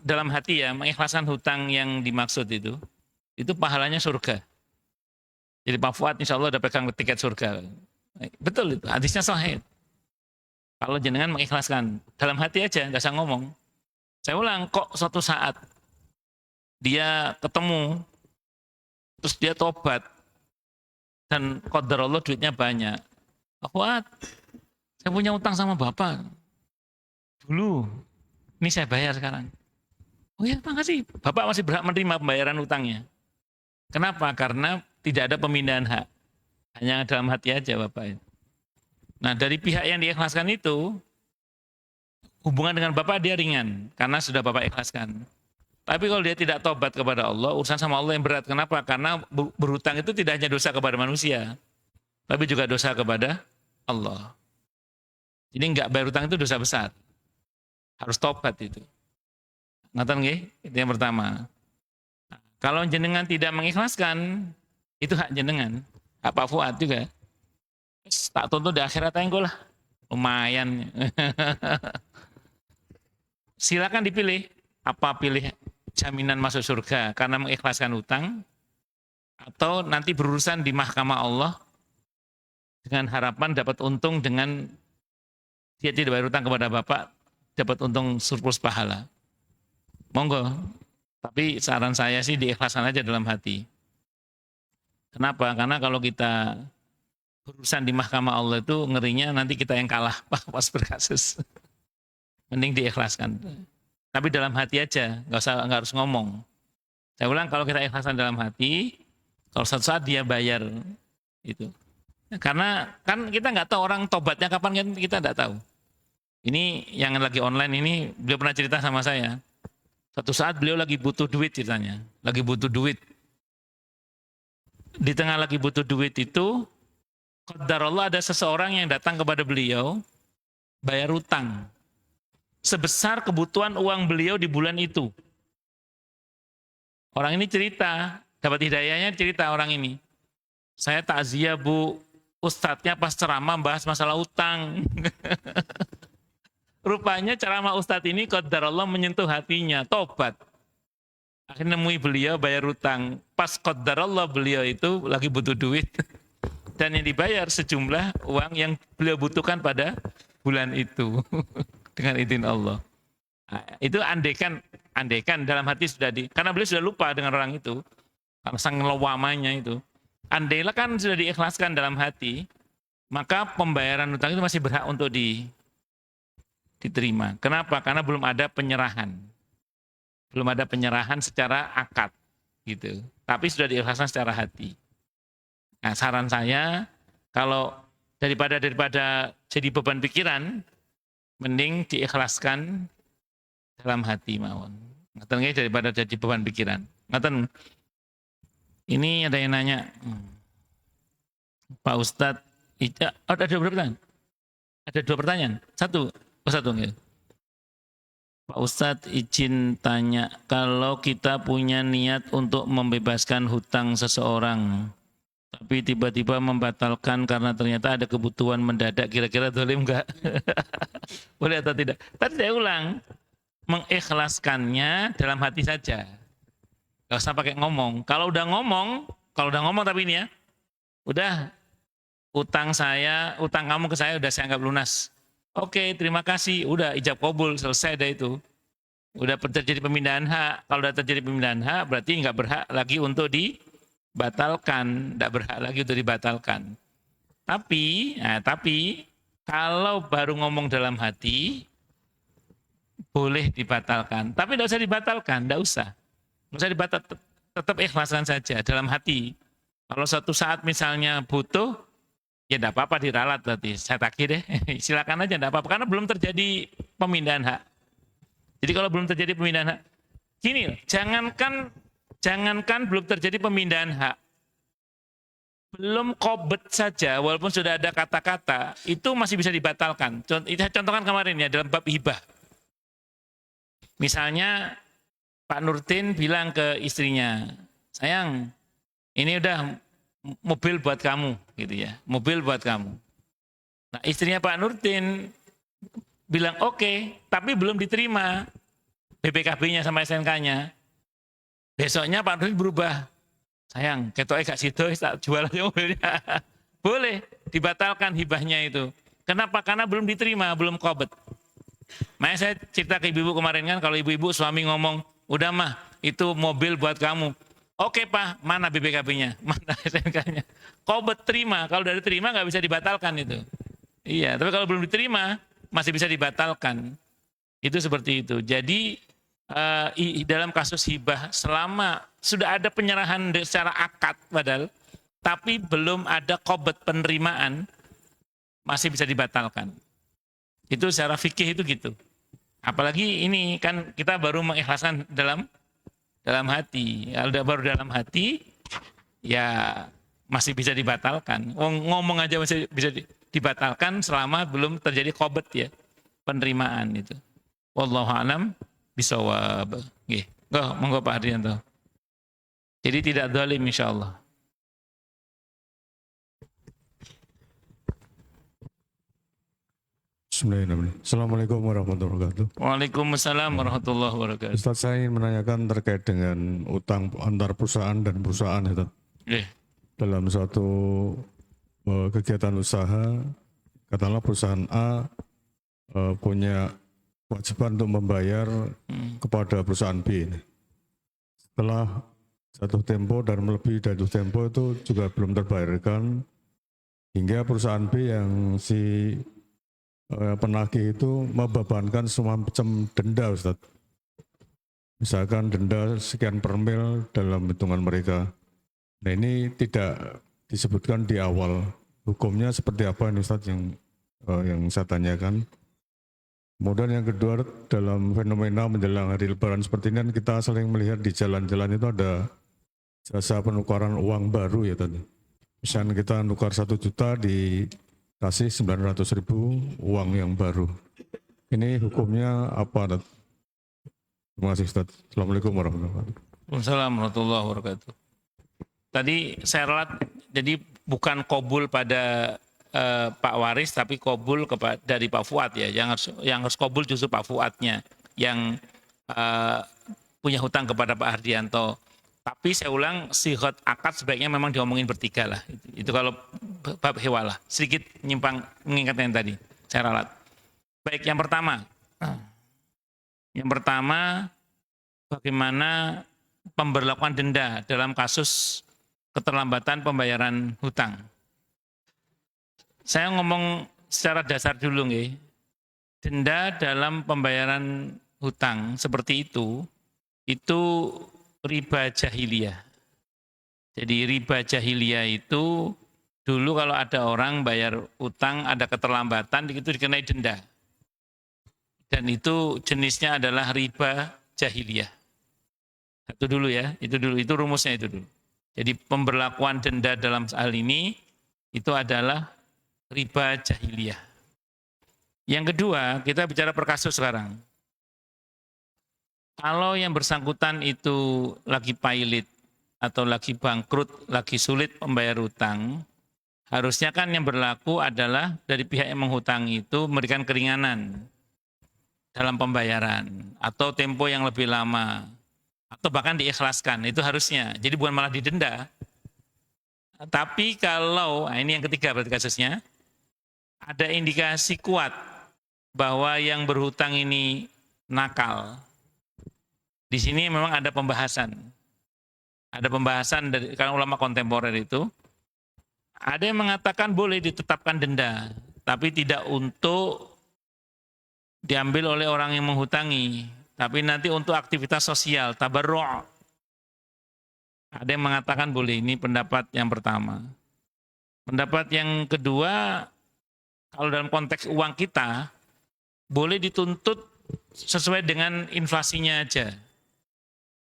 Speaker 1: dalam hati ya mengikhlaskan hutang yang dimaksud itu pahalanya surga. Jadi Pak Fuad insya Allah udah pegang tiket surga. Betul itu, hadisnya sahih. Kalau jenengan mengikhlaskan dalam hati aja, nggak usah ngomong. Saya ulang, kok suatu saat dia ketemu, terus dia tobat, dan qadarullah duitnya banyak. Pak Fuad, saya punya utang sama bapak. Dulu, ini saya bayar sekarang. Oh ya, makasih. Bapak masih berhak menerima pembayaran utangnya. Kenapa? Karena tidak ada pemindahan hak. Hanya dalam hati aja Bapak. Nah, dari pihak yang diikhlaskan itu, hubungan dengan Bapak dia ringan. Karena sudah Bapak ikhlaskan. Tapi kalau dia tidak tobat kepada Allah, urusan sama Allah yang berat. Kenapa? Karena berhutang itu tidak hanya dosa kepada manusia. Tapi juga dosa kepada Allah. Jadi enggak bayar hutang itu dosa besar. Harus tobat itu. Ngerti nggih? Itu yang pertama. Nah, kalau jenengan tidak mengikhlaskan, itu hak jenengan. Hak Pak Fuad juga. Tak tuntut di akhirat engko lah. Lumayan. Silakan dipilih. Apa pilih jaminan masuk surga karena mengikhlaskan hutang, atau nanti berurusan di mahkamah Allah dengan harapan dapat untung dengan dia tidak bayar hutang kepada Bapak, dapat untung surplus pahala. Monggo. Tapi saran saya sih diikhlaskan aja dalam hati. Kenapa? Karena kalau kita berurusan di mahkamah Allah itu ngerinya nanti kita yang kalah pas berkasus. Mending diikhlaskan. Tapi dalam hati aja, nggak harus ngomong. Saya ulang, kalau kita ikhlaskan dalam hati, kalau suatu saat dia bayar itu. Karena kan kita nggak tahu orang tobatnya kapan, kan kita nggak tahu. Ini yang lagi online ini, beliau pernah cerita sama saya. Suatu saat beliau lagi butuh duit ceritanya, lagi butuh duit. Di tengah lagi butuh duit itu, qadarullah ada seseorang yang datang kepada beliau, bayar utang. Sebesar kebutuhan uang beliau di bulan itu. Orang ini cerita, dapat hidayahnya cerita orang ini. Saya takziah Bu, ustadznya pas ceramah bahas masalah utang. Rupanya ceramah ustadz ini qadarullah menyentuh hatinya, tobat. Akhirnya nemui beliau bayar utang. Pas qadarullah beliau itu lagi butuh duit. Dan yang dibayar sejumlah uang yang beliau butuhkan pada bulan itu. Dengan izin Allah. Nah, itu andekan dalam hati sudah karena beliau sudah lupa dengan orang itu. Karena sang lawamanya itu. Andailah kan sudah diikhlaskan dalam hati, maka pembayaran utang itu masih berhak untuk diterima. Kenapa? Karena belum ada penyerahan. Belum ada penyerahan secara akad gitu. Tapi sudah diikhlaskan secara hati. Nah, saran saya kalau daripada jadi beban pikiran, mending diikhlaskan dalam hati mawon. Ngaten nggih, daripada jadi beban pikiran. Ngaten. Ini ada yang nanya. Pak Ustadz, ada dua pertanyaan. Ada dua pertanyaan. Satu nggih. Pak Ustadz izin tanya, kalau kita punya niat untuk membebaskan hutang seseorang, tapi tiba-tiba membatalkan karena ternyata ada kebutuhan mendadak, kira-kira zalim enggak? Boleh atau tidak? Tadi saya ulang, mengikhlaskannya dalam hati saja. Gak usah pakai ngomong. Kalau udah ngomong tapi ini ya, udah utang kamu ke saya udah saya anggap lunas. Oke, terima kasih. Udah ijab kabul, selesai dah itu. Udah terjadi pemindahan hak. Kalau udah terjadi pemindahan hak, berarti nggak berhak lagi untuk dibatalkan, nggak berhak lagi untuk dibatalkan. Tapi kalau baru ngomong dalam hati, boleh dibatalkan. Tapi nggak usah dibatalkan, nggak usah dibatal. tetap ikhlaskan saja dalam hati. Kalau suatu saat misalnya butuh, ya enggak apa-apa diralat berarti. Saya tagih deh, silakan aja enggak apa-apa karena belum terjadi pemindahan hak. Jadi kalau belum terjadi pemindahan hak, gini, jangankan belum terjadi pemindahan hak, belum qobet saja, walaupun sudah ada kata-kata, itu masih bisa dibatalkan. Contohkan kemarin ya, dalam bab hibah. Misalnya, Pak Nurdin bilang ke istrinya, sayang, ini udah mobil buat kamu, gitu ya, mobil buat kamu. Nah, istrinya Pak Nurdin bilang oke, tapi belum diterima BPKB-nya sama SNK-nya. Besoknya Pak Nurdin berubah, sayang, ketoknya gak sido, tak jual aja mobilnya. Boleh dibatalkan hibahnya itu. Kenapa? Karena belum diterima, belum qobet. Makanya saya cerita ke ibu-ibu kemarin kan, kalau ibu-ibu suami ngomong, udah mah itu mobil buat kamu. Oke Pak, mana BPKB-nya? Mana SNK-nya? Qobet terima, kalau udah diterima nggak bisa dibatalkan itu. Iya, tapi kalau belum diterima, masih bisa dibatalkan. Itu seperti itu. Jadi dalam kasus hibah, selama sudah ada penyerahan secara akad padahal, tapi belum ada qobet penerimaan, masih bisa dibatalkan. Itu secara fikih itu gitu. Apalagi ini kan kita baru mengikhlaskan dalam hati. Kalau baru dalam hati, ya masih bisa dibatalkan. Ngomong aja masih bisa dibatalkan selama belum terjadi qobet ya, penerimaan itu. Wallahu a'lam bisawab. Nggih. Monggo Pak Hardianto. Jadi tidak zalim insyaallah.
Speaker 3: Bismillahirrahmanirrahim. Assalamualaikum warahmatullahi wabarakatuh.
Speaker 1: Waalaikumsalam warahmatullahi wabarakatuh.
Speaker 3: Ustaz, saya ingin menanyakan terkait dengan utang antar perusahaan dan perusahaan, Ustaz. Dalam suatu kegiatan usaha, katakanlah perusahaan A punya kewajiban untuk membayar kepada perusahaan B. Setelah jatuh tempo dan melebihi jatuh tempo itu juga belum terbayarkan, hingga perusahaan B yang penagih itu membebankan semacam denda, Ustaz. Misalkan denda sekian per mil dalam hitungan mereka. Nah, ini tidak disebutkan di awal. Hukumnya seperti apa ini, Ustaz, yang saya tanyakan. Kemudian yang kedua, dalam fenomena menjelang hari Lebaran seperti ini, kita sering melihat di jalan-jalan itu ada jasa penukaran uang baru ya tadi. Misalnya kita nukar 1 juta dikasih 900.000 uang yang baru. Ini hukumnya apa? Terima kasih Ustaz. Assalamualaikum warahmatullahi wabarakatuh.
Speaker 1: Waalaikumsalam warahmatullahi wabarakatuh. Tadi saya ralat, jadi bukan qabul pada Pak Waris, tapi qabul dari Pak Fuad ya. Yang harus qabul justru Pak Fuadnya yang punya hutang kepada Pak Hardianto. Tapi saya ulang, sihat akad sebaiknya memang diomongin bertiga lah. Itu kalau bab hewalah. Sedikit nyimpang mengingatkan yang tadi. Saya ralat. Baik, yang pertama. Bagaimana pemberlakuan denda dalam kasus keterlambatan pembayaran hutang. Saya ngomong secara dasar dulu nggih. Denda dalam pembayaran hutang seperti itu riba jahiliyah. Jadi riba jahiliyah itu dulu kalau ada orang bayar hutang ada keterlambatan itu dikenai denda. Dan itu jenisnya adalah riba jahiliyah. Itu dulu ya, itu rumusnya itu dulu. Jadi pemberlakuan denda dalam hal ini itu adalah riba jahiliyah. Yang kedua, kita bicara per kasus sekarang. Kalau yang bersangkutan itu lagi pailit atau lagi bangkrut, lagi sulit membayar hutang, harusnya kan yang berlaku adalah dari pihak yang menghutangi itu memberikan keringanan dalam pembayaran atau tempo yang lebih lama atau bahkan diikhlaskan, itu harusnya. Jadi bukan malah didenda. Tapi kalau, ini yang ketiga berarti kasusnya, ada indikasi kuat bahwa yang berhutang ini nakal. Di sini memang ada pembahasan. Ada pembahasan dari kalangan ulama kontemporer itu. Ada yang mengatakan boleh ditetapkan denda, tapi tidak untuk diambil oleh orang yang menghutangi, tapi nanti untuk aktivitas sosial, tabarru'. Ada yang mengatakan boleh, ini pendapat yang pertama. Pendapat yang kedua, kalau dalam konteks uang kita, boleh dituntut sesuai dengan inflasinya aja.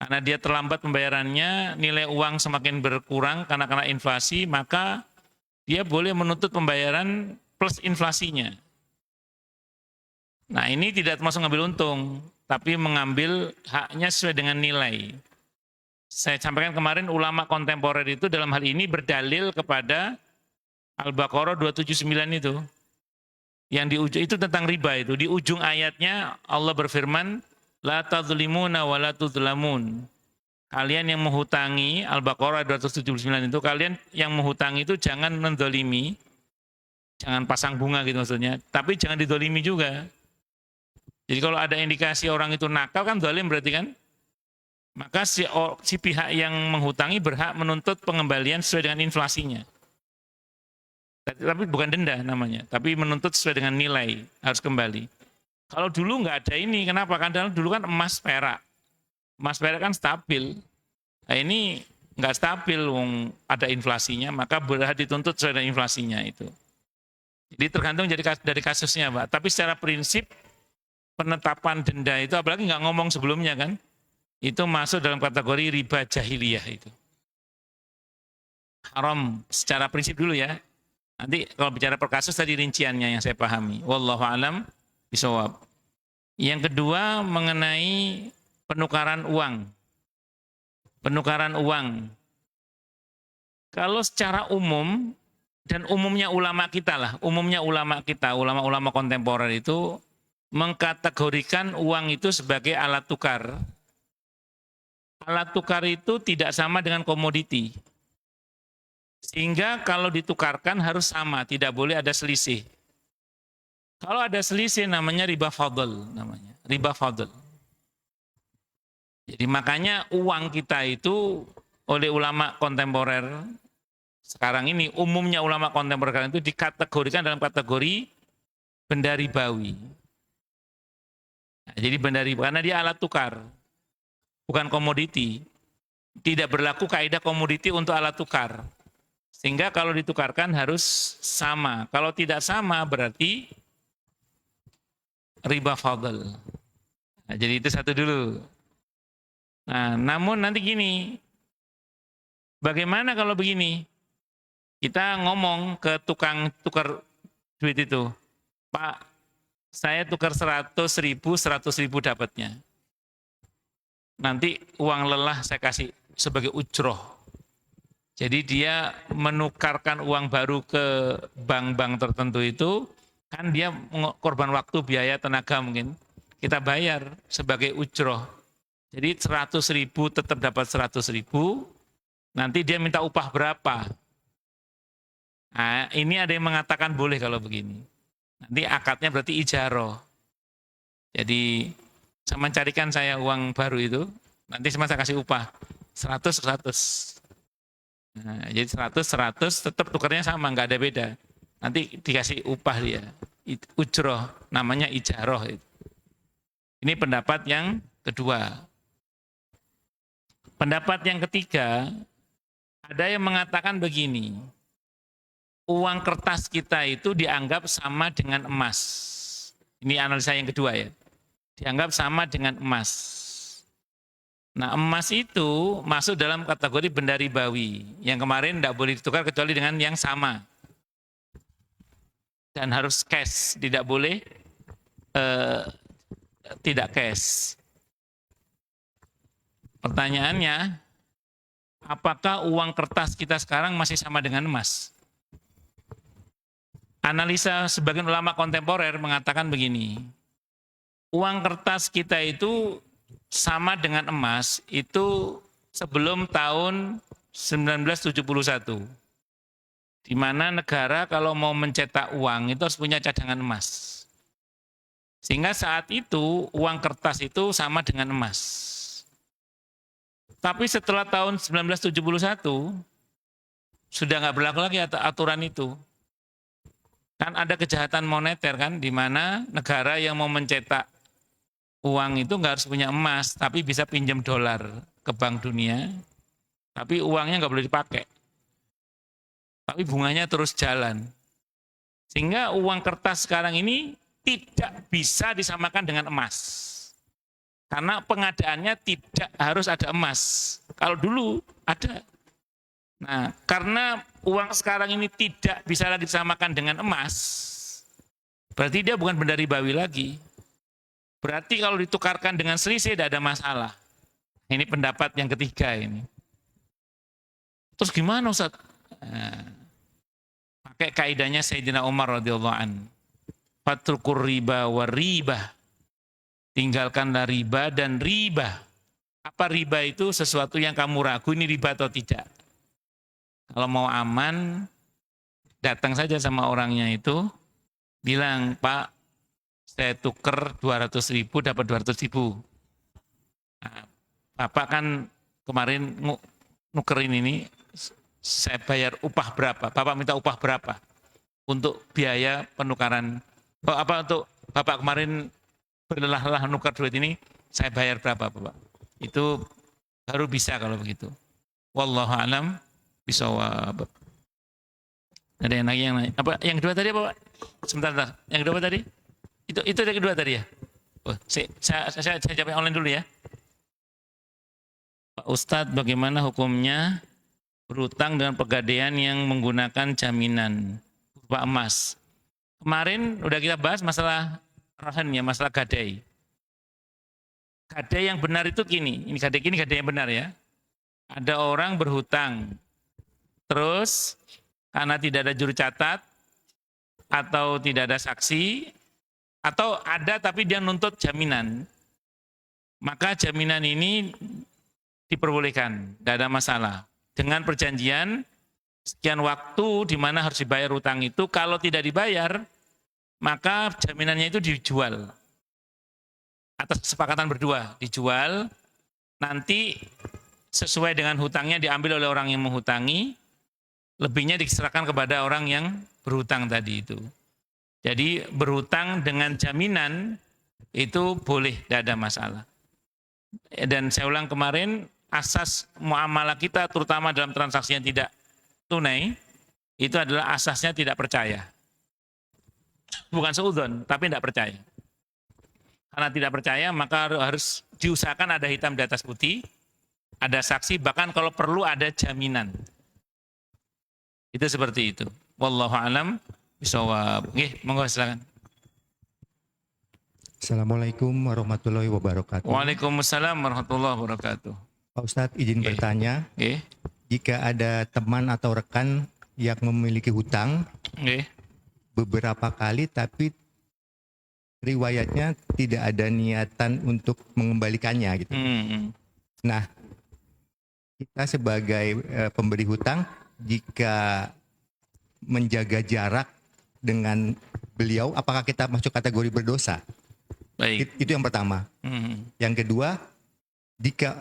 Speaker 1: Karena dia terlambat pembayarannya, nilai uang semakin berkurang karena inflasi, maka dia boleh menuntut pembayaran plus inflasinya. Nah ini tidak termasuk ngambil untung, tapi mengambil haknya sesuai dengan nilai. Saya sampaikan kemarin ulama kontemporer itu dalam hal ini berdalil kepada Al-Baqarah 279 itu. Yang di ujung itu tentang riba itu. Di ujung ayatnya Allah berfirman, la tadzlimuna wa la tudzlamun. Kalian yang menghutangi, Al-Baqarah 279 itu, kalian yang menghutangi itu jangan mendolimi, jangan pasang bunga gitu maksudnya, tapi jangan didolimi juga. Jadi kalau ada indikasi orang itu nakal kan dolim berarti kan? Maka si pihak yang menghutangi berhak menuntut pengembalian sesuai dengan inflasinya. Tapi bukan denda namanya, tapi menuntut sesuai dengan nilai, harus kembali. Kalau dulu nggak ada ini, kenapa? Karena dulu kan emas perak. Emas perak kan stabil. Nah ini nggak stabil, ada inflasinya, maka berhak dituntut sesuai dengan inflasinya itu. Jadi tergantung dari kasusnya, Pak. Tapi secara prinsip, penetapan denda itu, apalagi nggak ngomong sebelumnya kan, itu masuk dalam kategori riba jahiliyah itu. Haram secara prinsip dulu ya. Nanti kalau bicara per kasus tadi rinciannya yang saya pahami. Wallahu alam bisawab. Yang kedua mengenai penukaran uang. Penukaran uang. Kalau secara umum dan umumnya ulama kita lah, umumnya ulama kita, ulama-ulama kontemporer itu mengkategorikan uang itu sebagai alat tukar. Alat tukar itu tidak sama dengan komoditi. Sehingga kalau ditukarkan harus sama, tidak boleh ada selisih. Kalau ada selisih namanya riba fadl, namanya riba fadl. Jadi makanya uang kita itu oleh ulama kontemporer sekarang ini, umumnya ulama kontemporer itu dikategorikan dalam kategori benda ribawi. Nah, jadi benda ribawi karena dia alat tukar, bukan komoditi. Tidak berlaku kaidah komoditi untuk alat tukar. Sehingga kalau ditukarkan harus sama. Kalau tidak sama berarti riba fadl. Nah, jadi itu satu dulu. Nah, namun nanti gini, bagaimana kalau begini? Kita ngomong ke tukang tukar duit itu, Pak, saya tukar 100.000 dapatnya. Nanti uang lelah saya kasih sebagai ujroh. Jadi dia menukarkan uang baru ke bank-bank tertentu itu, kan dia korban waktu, biaya, tenaga mungkin. Kita bayar sebagai ujroh. Jadi 100.000 tetap dapat 100.000, nanti dia minta upah berapa. Nah, ini ada yang mengatakan boleh kalau begini. Nanti akadnya berarti ijaroh. Jadi sama carikan saya uang baru itu, nanti saya kasih upah 100. Nah, jadi 100 tetap tukarnya sama, nggak ada beda. Nanti dikasih upah dia, ujroh, namanya ijaroh. Ini pendapat yang kedua. Pendapat yang ketiga, ada yang mengatakan begini, uang kertas kita itu dianggap sama dengan emas. Ini analisa yang kedua ya, dianggap sama dengan emas. Nah emas itu masuk dalam kategori benda ribawi, yang kemarin tidak boleh ditukar kecuali dengan yang sama. Dan harus cash, tidak boleh tidak cash. Pertanyaannya, apakah uang kertas kita sekarang masih sama dengan emas? Analisa sebagian ulama kontemporer mengatakan begini, uang kertas kita itu sama dengan emas itu sebelum tahun 1971. Di mana negara kalau mau mencetak uang itu harus punya cadangan emas. Sehingga saat itu uang kertas itu sama dengan emas. Tapi setelah tahun 1971 sudah nggak berlaku lagi aturan itu. Kan ada kejahatan moneter kan, di mana negara yang mau mencetak uang itu nggak harus punya emas, tapi bisa pinjam dolar ke Bank Dunia. Tapi uangnya nggak boleh dipakai. Tapi bunganya terus jalan. Sehingga uang kertas sekarang ini tidak bisa disamakan dengan emas. Karena pengadaannya tidak harus ada emas. Kalau dulu ada. Nah, karena uang sekarang ini tidak bisa lagi disamakan dengan emas, berarti dia bukan benda ribawi lagi. Berarti kalau ditukarkan dengan selisih tidak ada masalah. Ini pendapat yang ketiga ini. Terus gimana Ustaz? Nah, pakai kaidahnya Sayyidina Umar radhiyallahu an. Fatrukur riba wa riba. Tinggalkanlah riba dan riba. Apa riba itu? Sesuatu yang kamu ragu ini riba atau tidak. Kalau mau aman, datang saja sama orangnya itu, bilang, Pak, saya tuker 200.000 dapat 200.000. Nah, Bapak kan kemarin nukerin ini, saya bayar upah berapa? Bapak minta upah berapa? Untuk biaya penukaran, untuk Bapak kemarin berlelah-lelah nukar duit ini, saya bayar berapa Bapak? Itu baru bisa kalau begitu. Wallahu a'lam bisawab. Ada yang lagi yang lain? Apa yang kedua tadi apa Pak? Sebentar. Yang kedua tadi? Itu yang kedua tadi ya? Oh, saya jawab online dulu ya. Pak Ustadz, bagaimana hukumnya berutang dengan pegadaian yang menggunakan jaminan berupa emas? Kemarin udah kita bahas masalah rahan ya, masalah gadai. Gadai yang benar itu ini gadai yang benar ya. Ada orang berhutang, terus karena tidak ada juru catat, atau tidak ada saksi, atau ada tapi dia nuntut jaminan, maka jaminan ini diperbolehkan, tidak ada masalah. Dengan perjanjian sekian waktu di mana harus dibayar utang itu, kalau tidak dibayar, maka jaminannya itu dijual. Atas kesepakatan berdua, dijual, nanti sesuai dengan hutangnya diambil oleh orang yang menghutangi, lebihnya diserahkan kepada orang yang berhutang tadi itu. Jadi berhutang dengan jaminan itu boleh, tidak ada masalah. Dan saya ulang kemarin, asas muamalah kita terutama dalam transaksi yang tidak tunai, itu adalah asasnya tidak percaya. Bukan seudon, tapi tidak percaya. Karena tidak percaya, maka harus diusahakan ada hitam di atas putih, ada saksi, bahkan kalau perlu ada jaminan. Itu seperti itu. Wallahu a'lam bishawab. Monggo silakan.
Speaker 4: Assalamualaikum warahmatullahi wabarakatuh.
Speaker 1: Waalaikumsalam warahmatullahi wabarakatuh.
Speaker 4: Pak Ustadz, izin bertanya. Jika ada teman atau rekan yang memiliki hutang beberapa kali, tapi riwayatnya tidak ada niatan untuk mengembalikannya gitu. Nah, kita sebagai pemberi hutang, jika menjaga jarak dengan beliau, apakah kita masuk kategori berdosa?
Speaker 1: Baik.
Speaker 4: Itu yang pertama. Yang kedua, jika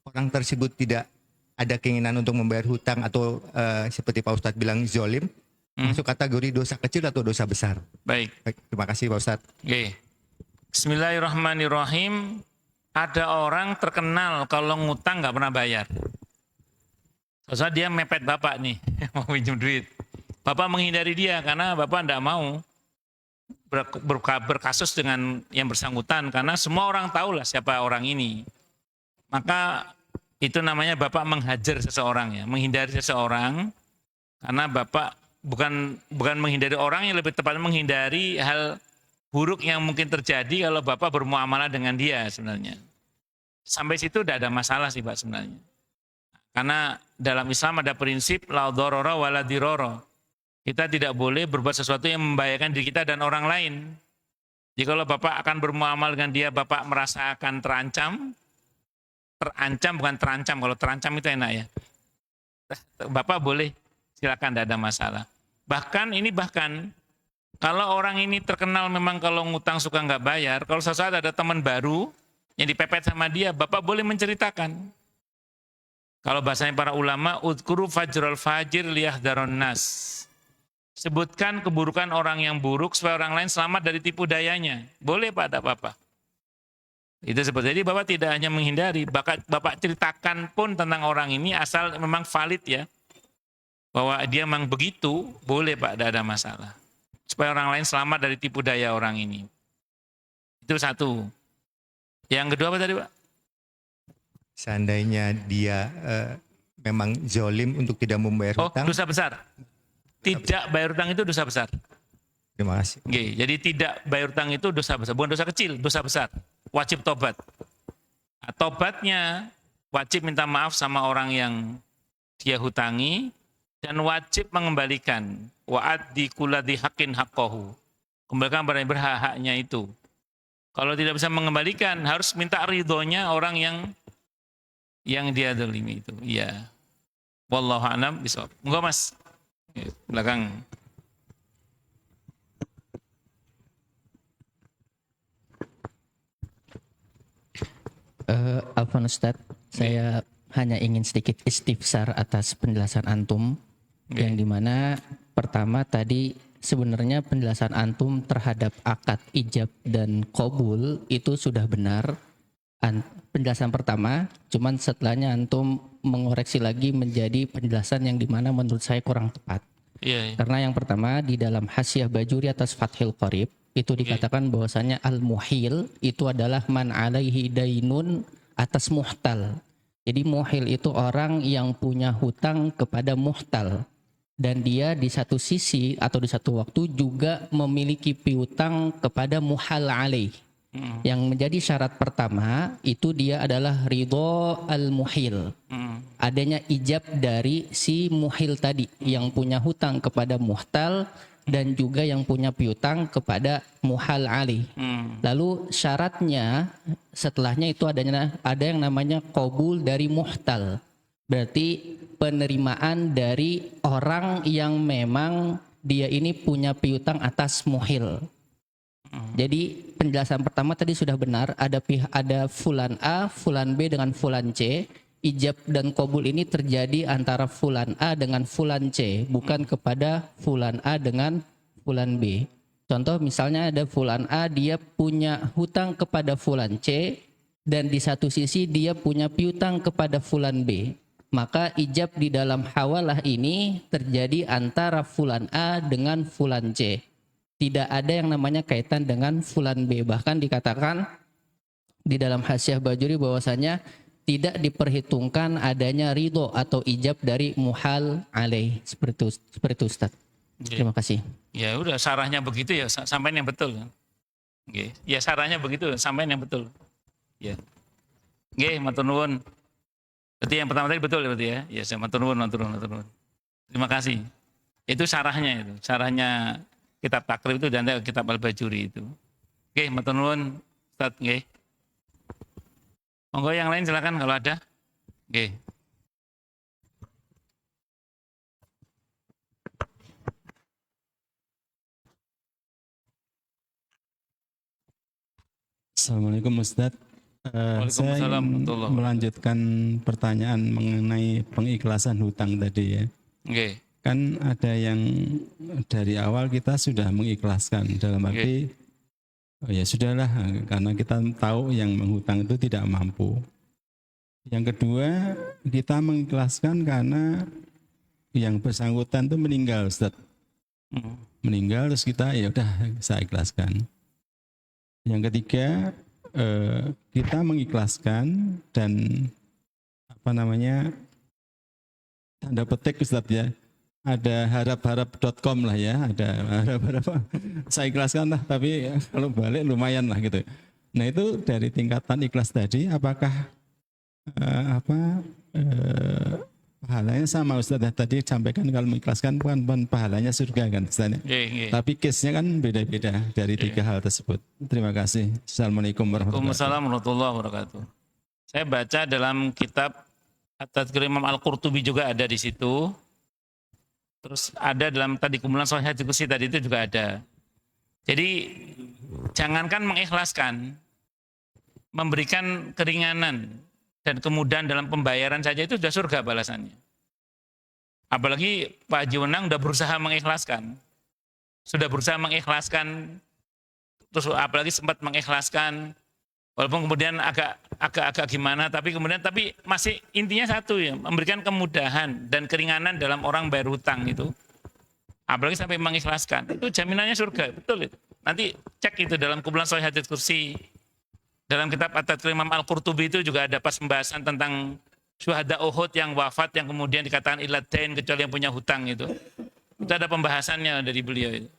Speaker 4: orang tersebut tidak ada keinginan untuk membayar hutang atau seperti Pak Ustadz bilang zolim, masuk kategori dosa kecil atau dosa besar?
Speaker 1: Baik.
Speaker 4: Terima kasih Pak Ustadz.
Speaker 1: Bismillahirrahmanirrahim. Ada orang terkenal kalau ngutang nggak pernah bayar. Soalnya dia mepet Bapak nih, mau pinjam duit. Bapak menghindari dia karena Bapak tidak mau berkasus dengan yang bersangkutan, karena semua orang tahulah siapa orang ini. Maka itu namanya Bapak menghajar seseorang ya, menghindari seseorang, karena Bapak bukan menghindari orang, yang lebih tepatnya menghindari hal buruk yang mungkin terjadi kalau Bapak bermuamalah dengan dia sebenarnya. Sampai situ tidak ada masalah sih Pak sebenarnya. Karena dalam Islam ada prinsip la dharara wala dirara. Kita tidak boleh berbuat sesuatu yang membahayakan diri kita dan orang lain. Jika kalau Bapak akan bermuamal dengan dia, Bapak merasa akan terancam bukan terancam, kalau terancam itu enak ya. Bapak boleh, silakan, tidak ada masalah. Bahkan kalau orang ini terkenal memang kalau ngutang suka nggak bayar, kalau suatu saat ada teman baru yang dipepet sama dia, Bapak boleh menceritakan. Kalau bahasanya para ulama, udhkuru fajral fajir liyahdharon nas. Sebutkan keburukan orang yang buruk supaya orang lain selamat dari tipu dayanya. Boleh Pak, tidak apa-apa. Itu seperti jadi Bapak tidak hanya menghindari, Bapak ceritakan pun tentang orang ini asal memang valid ya. Bahwa dia memang begitu, boleh Pak, tidak ada masalah. Supaya orang lain selamat dari tipu daya orang ini. Itu satu. Yang kedua apa tadi Pak?
Speaker 4: Seandainya dia memang zolim untuk tidak membayar hutang.
Speaker 1: Dosa besar. Tidak bayar hutang itu dosa besar.
Speaker 4: Terima kasih.
Speaker 1: Oke, jadi tidak bayar hutang itu dosa besar, bukan dosa kecil, dosa besar. Wajib tobat. Nah, tobatnya wajib minta maaf sama orang yang dia hutangi dan wajib mengembalikan wa'addi kulladzi haqqin haqqahu. Kembalikan pada yang berhak-haknya itu. Kalau tidak bisa mengembalikan harus minta ridhonya orang yang dia zalimi itu. Iya. Wallahu a'lam bishawab. Enggak Mas. Belakang.
Speaker 5: Afwan Ustadz, saya hanya ingin sedikit istifsar atas penjelasan antum, yang dimana pertama tadi sebenarnya penjelasan antum terhadap akad ijab dan qabul itu sudah benar. Penjelasan pertama, cuman setelahnya antum mengoreksi lagi menjadi penjelasan yang dimana menurut saya kurang tepat. Karena yang pertama di dalam Hasyiah Bajuri atas Fathil Qorib itu dikatakan bahwasanya al-muhil itu adalah man alaihi dainun atas muhtal. Jadi muhil itu orang yang punya hutang kepada muhtal dan dia di satu sisi atau di satu waktu juga memiliki piutang kepada muhal alaih. Yang menjadi syarat pertama itu dia adalah ridho al-muhil. Adanya ijab dari si muhil tadi yang punya hutang kepada muhtal dan juga yang punya piutang kepada muhal ali. Lalu syaratnya setelahnya itu ada yang namanya qabul dari muhtal. Berarti penerimaan dari orang yang memang dia ini punya piutang atas muhil. Jadi penjelasan pertama tadi sudah benar, ada fulan A, fulan B dengan fulan C. Ijab dan qabul ini terjadi antara fulan A dengan fulan C, bukan kepada fulan A dengan fulan B. Contoh misalnya ada fulan A, dia punya hutang kepada fulan C, dan di satu sisi dia punya piutang kepada fulan B. Maka ijab di dalam hawalah ini terjadi antara fulan A dengan fulan C. Tidak ada yang namanya kaitan dengan fulan B. Bahkan dikatakan di dalam Hasyiah Bajuri bahwasanya tidak diperhitungkan adanya ridho atau ijab dari muhal alaih. Seperti itu Ustaz. Terima kasih.
Speaker 1: Ya udah sarahnya begitu ya, sampein yang betul. Ya sarahnya begitu, sampein yang betul. Ya. Nggih, matur nuwun. Berarti yang pertama tadi betul berarti ya. Ya, saya matur nuwun. Terima kasih. Itu sarahnya itu. Sarahnya kitab takrib itu dan kitab Al-Bajuri itu. Oke, matur nuwun Ustaz nggih. Monggo yang lain silakan kalau ada. Oke.
Speaker 6: Assalamualaikum Ustadz. Saya melanjutkan pertanyaan mengenai pengikhlasan hutang tadi ya.
Speaker 1: Oke.
Speaker 6: Kan ada yang dari awal kita sudah mengikhlaskan dalam arti ya sudahlah karena kita tahu yang menghutang itu tidak mampu. Yang kedua kita mengikhlaskan karena yang bersangkutan itu meninggal Ustaz. Meninggal terus kita ya udah saya ikhlaskan. Yang ketiga kita mengikhlaskan dan tanda petik Ustaz ya. Ada harap-harap.com lah ya, ada harap-harap saya ikhlaskan lah, tapi ya, kalau balik lumayan lah gitu. Nah itu dari tingkatan ikhlas tadi, apakah pahalanya sama Ustaz tadi sampaikan kalau mengikhlaskan bukan pahalanya surga kan Ustaz ya. Tapi case-nya kan beda-beda dari tiga hal tersebut. Terima kasih. Assalamualaikum
Speaker 1: warahmatullahi wabarakatuh. Saya baca dalam kitab At-Tadhkir Imam Al-Qurtubi juga ada di situ. Terus ada dalam tadi kumpulan Shahih Kursi tadi itu juga ada. Jadi jangankan mengikhlaskan, memberikan keringanan dan kemudahan dalam pembayaran saja itu sudah surga balasannya. Apalagi Pak Haji Wenang sudah berusaha mengikhlaskan. Terus apalagi sempat mengikhlaskan Walaupun kemudian agak gimana, tapi masih intinya satu ya, memberikan kemudahan dan keringanan dalam orang bayar hutang itu. Apalagi sampai mengikhlaskan, itu jaminannya surga, betul itu. Nanti cek itu dalam kumpulan Sahih Hadits Kursi. Dalam kitab At-Tadhkir Imam Al-Qurtubi itu juga ada pas pembahasan tentang syuhada Uhud yang wafat yang kemudian dikatakan ilatain kecuali yang punya hutang itu. Itu ada pembahasannya dari beliau itu.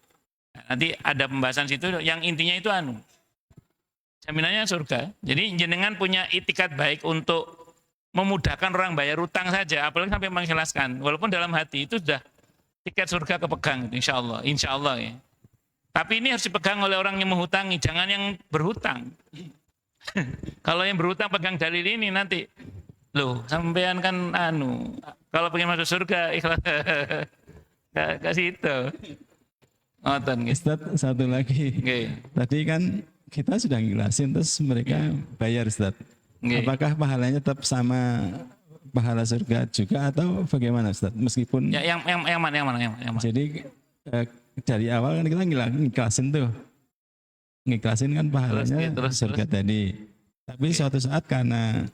Speaker 1: Nanti ada pembahasan situ yang intinya itu jaminannya surga. Jadi jenengan punya itikat baik untuk memudahkan orang bayar utang saja, apalagi sampai mengikhlaskan. Walaupun dalam hati itu sudah tiket surga kepegang, insya Allah ya. Tapi ini harus dipegang oleh orang yang menghutangi, jangan yang berhutang. Kalau yang berhutang pegang dalil ini nanti, loh sampean kan kalau pengen masuk surga ikhlas ke situ.
Speaker 6: Ustaz, satu lagi. Tadi kan kita sudah ngelasin terus mereka bayar Ustaz. Apakah pahalanya tetap sama pahala surga juga atau bagaimana Ustaz? Meskipun
Speaker 1: yang mana?
Speaker 6: Jadi dari awal kan kita ngiklasin tuh. Ngiklasin kan pahalanya terus. Tadi. Tapi suatu saat karena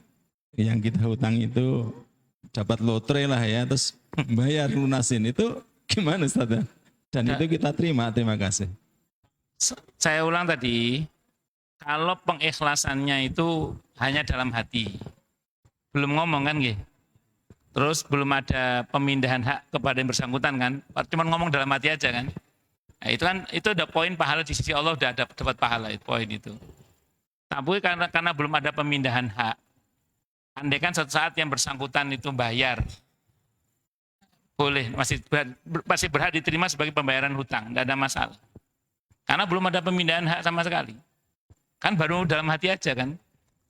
Speaker 6: yang kita hutang itu dapat lotre lah ya, terus bayar lunasin itu gimana Ustaz? Dan itu kita terima kasih.
Speaker 1: Saya ulang tadi, kalau pengikhlasannya itu hanya dalam hati, belum ngomong kan gitu. Terus belum ada pemindahan hak kepada yang bersangkutan kan, cuma ngomong dalam hati aja kan. Nah, itu udah poin pahala di sisi Allah, udah dapat pahala itu poin itu. Tapi karena belum ada pemindahan hak, andai kan suatu saat yang bersangkutan itu bayar, boleh masih berhak diterima sebagai pembayaran hutang, tidak ada masalah. Karena belum ada pemindahan hak sama sekali. Kan baru dalam hati aja kan.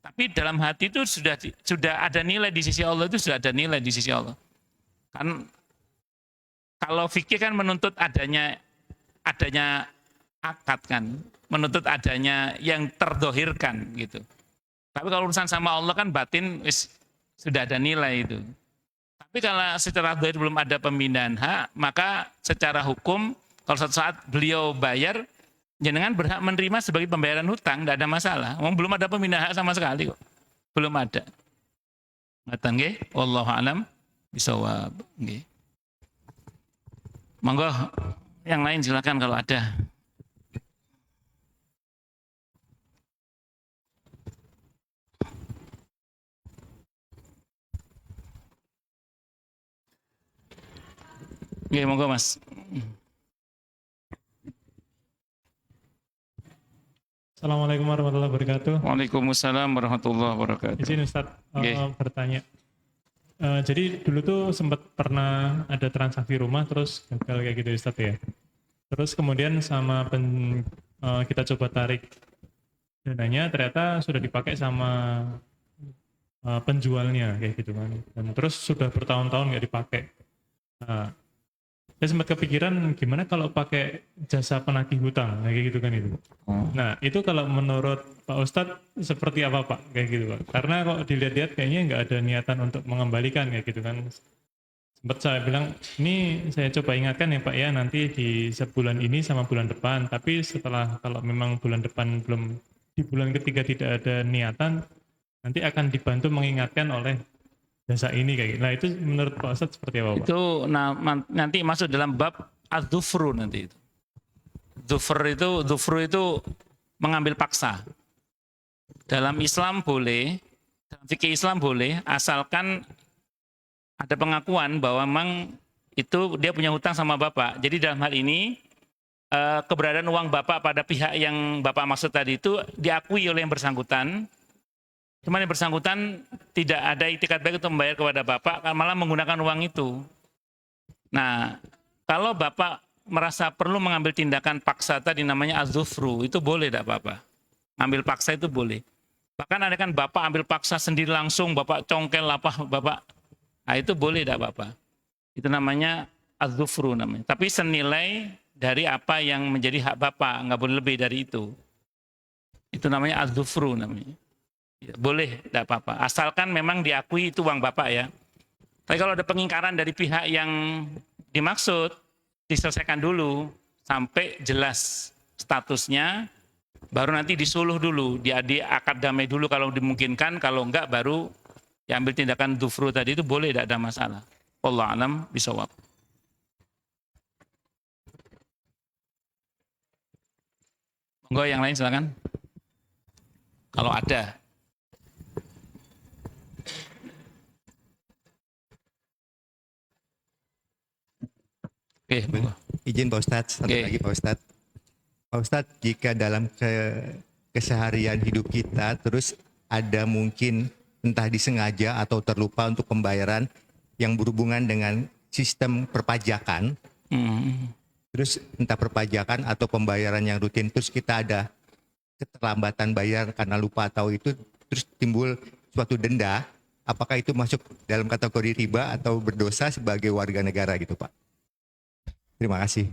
Speaker 1: Tapi dalam hati itu sudah ada nilai di sisi Allah, itu sudah ada nilai di sisi Allah. Kan kalau fikih kan menuntut adanya akad kan, menuntut adanya yang terdohirkan gitu. Tapi kalau urusan sama Allah kan batin sudah ada nilai itu. Tapi kalau secara dohir belum ada pemindahan hak, maka secara hukum kalau suatu saat beliau bayar, jenengan berhak menerima sebagai pembayaran hutang, tidak ada masalah. Belum ada pemindahan hak sama sekali kok. Belum ada. Ngatan nggih? Wallahu a'lam bishawab. Nggih. Monggo yang lain silakan kalau ada. Nggih, monggo Mas.
Speaker 7: Assalamualaikum warahmatullahi wabarakatuh.
Speaker 1: Waalaikumsalam warahmatullahi wabarakatuh.
Speaker 7: Izin Ustadz bertanya. Jadi dulu tuh sempat pernah ada transaksi rumah terus gagal kayak gitu Ustadz ya. Terus kemudian kita coba tarik dananya, ternyata sudah dipakai sama penjualnya kayak gitu kan. Dan terus sudah bertahun-tahun nggak dipakai. Saya sempat kepikiran gimana kalau pakai jasa penagih hutang kayak gitu kan itu. Nah itu kalau menurut Pak Ustadz seperti apa Pak kayak gitu Pak? Karena kok dilihat-lihat kayaknya nggak ada niatan untuk mengembalikan kayak gitu kan. Sempat saya bilang ini saya coba ingatkan ya Pak ya, nanti di sebulan ini sama bulan depan. Tapi setelah kalau memang bulan depan belum, di bulan ketiga tidak ada niatan, nanti akan dibantu mengingatkan oleh jasa ini kayak gitu. Nah itu menurut Pak Ustadz seperti apa Pak?
Speaker 1: Itu nanti masuk dalam bab az-dzufru nanti itu. Dzufru itu mengambil paksa. Dalam Islam boleh, dalam fikih Islam boleh, asalkan ada pengakuan bahwa memang itu dia punya hutang sama bapak. Jadi dalam hal ini keberadaan uang bapak pada pihak yang bapak maksud tadi itu diakui oleh yang bersangkutan. Cuman yang bersangkutan tidak ada itikat baik untuk membayar kepada bapak, malah menggunakan uang itu. Nah, kalau bapak merasa perlu mengambil tindakan paksa tadi namanya az-dzufru, itu boleh tidak apa-apa. Ambil paksa itu boleh. Bahkan ada kan bapak ambil paksa sendiri langsung, bapak congkel bapak, nah itu boleh tidak apa-apa. Itu namanya az-dzufru namanya. Tapi senilai dari apa yang menjadi hak bapak, nggak boleh lebih dari itu. Itu namanya az-dzufru namanya. Ya, boleh, tidak apa-apa. Asalkan memang diakui itu uang bapak ya. Tapi kalau ada pengingkaran dari pihak yang dimaksud, diselesaikan dulu sampai jelas statusnya Baru nanti disuluh dulu, akad damai dulu kalau dimungkinkan, kalau enggak baru diambil tindakan dufru tadi itu boleh, tidak ada masalah. Wallahu a'lam bishawab. Monggo yang lain silakan. Kalau ada. Oke, monggo.
Speaker 4: Izin Pak Ustadz, satu lagi Pak Ustadz. Pak Ustadz, jika dalam keseharian hidup kita terus ada mungkin entah disengaja atau terlupa untuk pembayaran yang berhubungan dengan sistem perpajakan, terus entah perpajakan atau pembayaran yang rutin, terus kita ada keterlambatan bayar karena lupa atau itu, terus timbul suatu denda, apakah itu masuk dalam kategori riba atau berdosa sebagai warga negara gitu Pak? Terima kasih.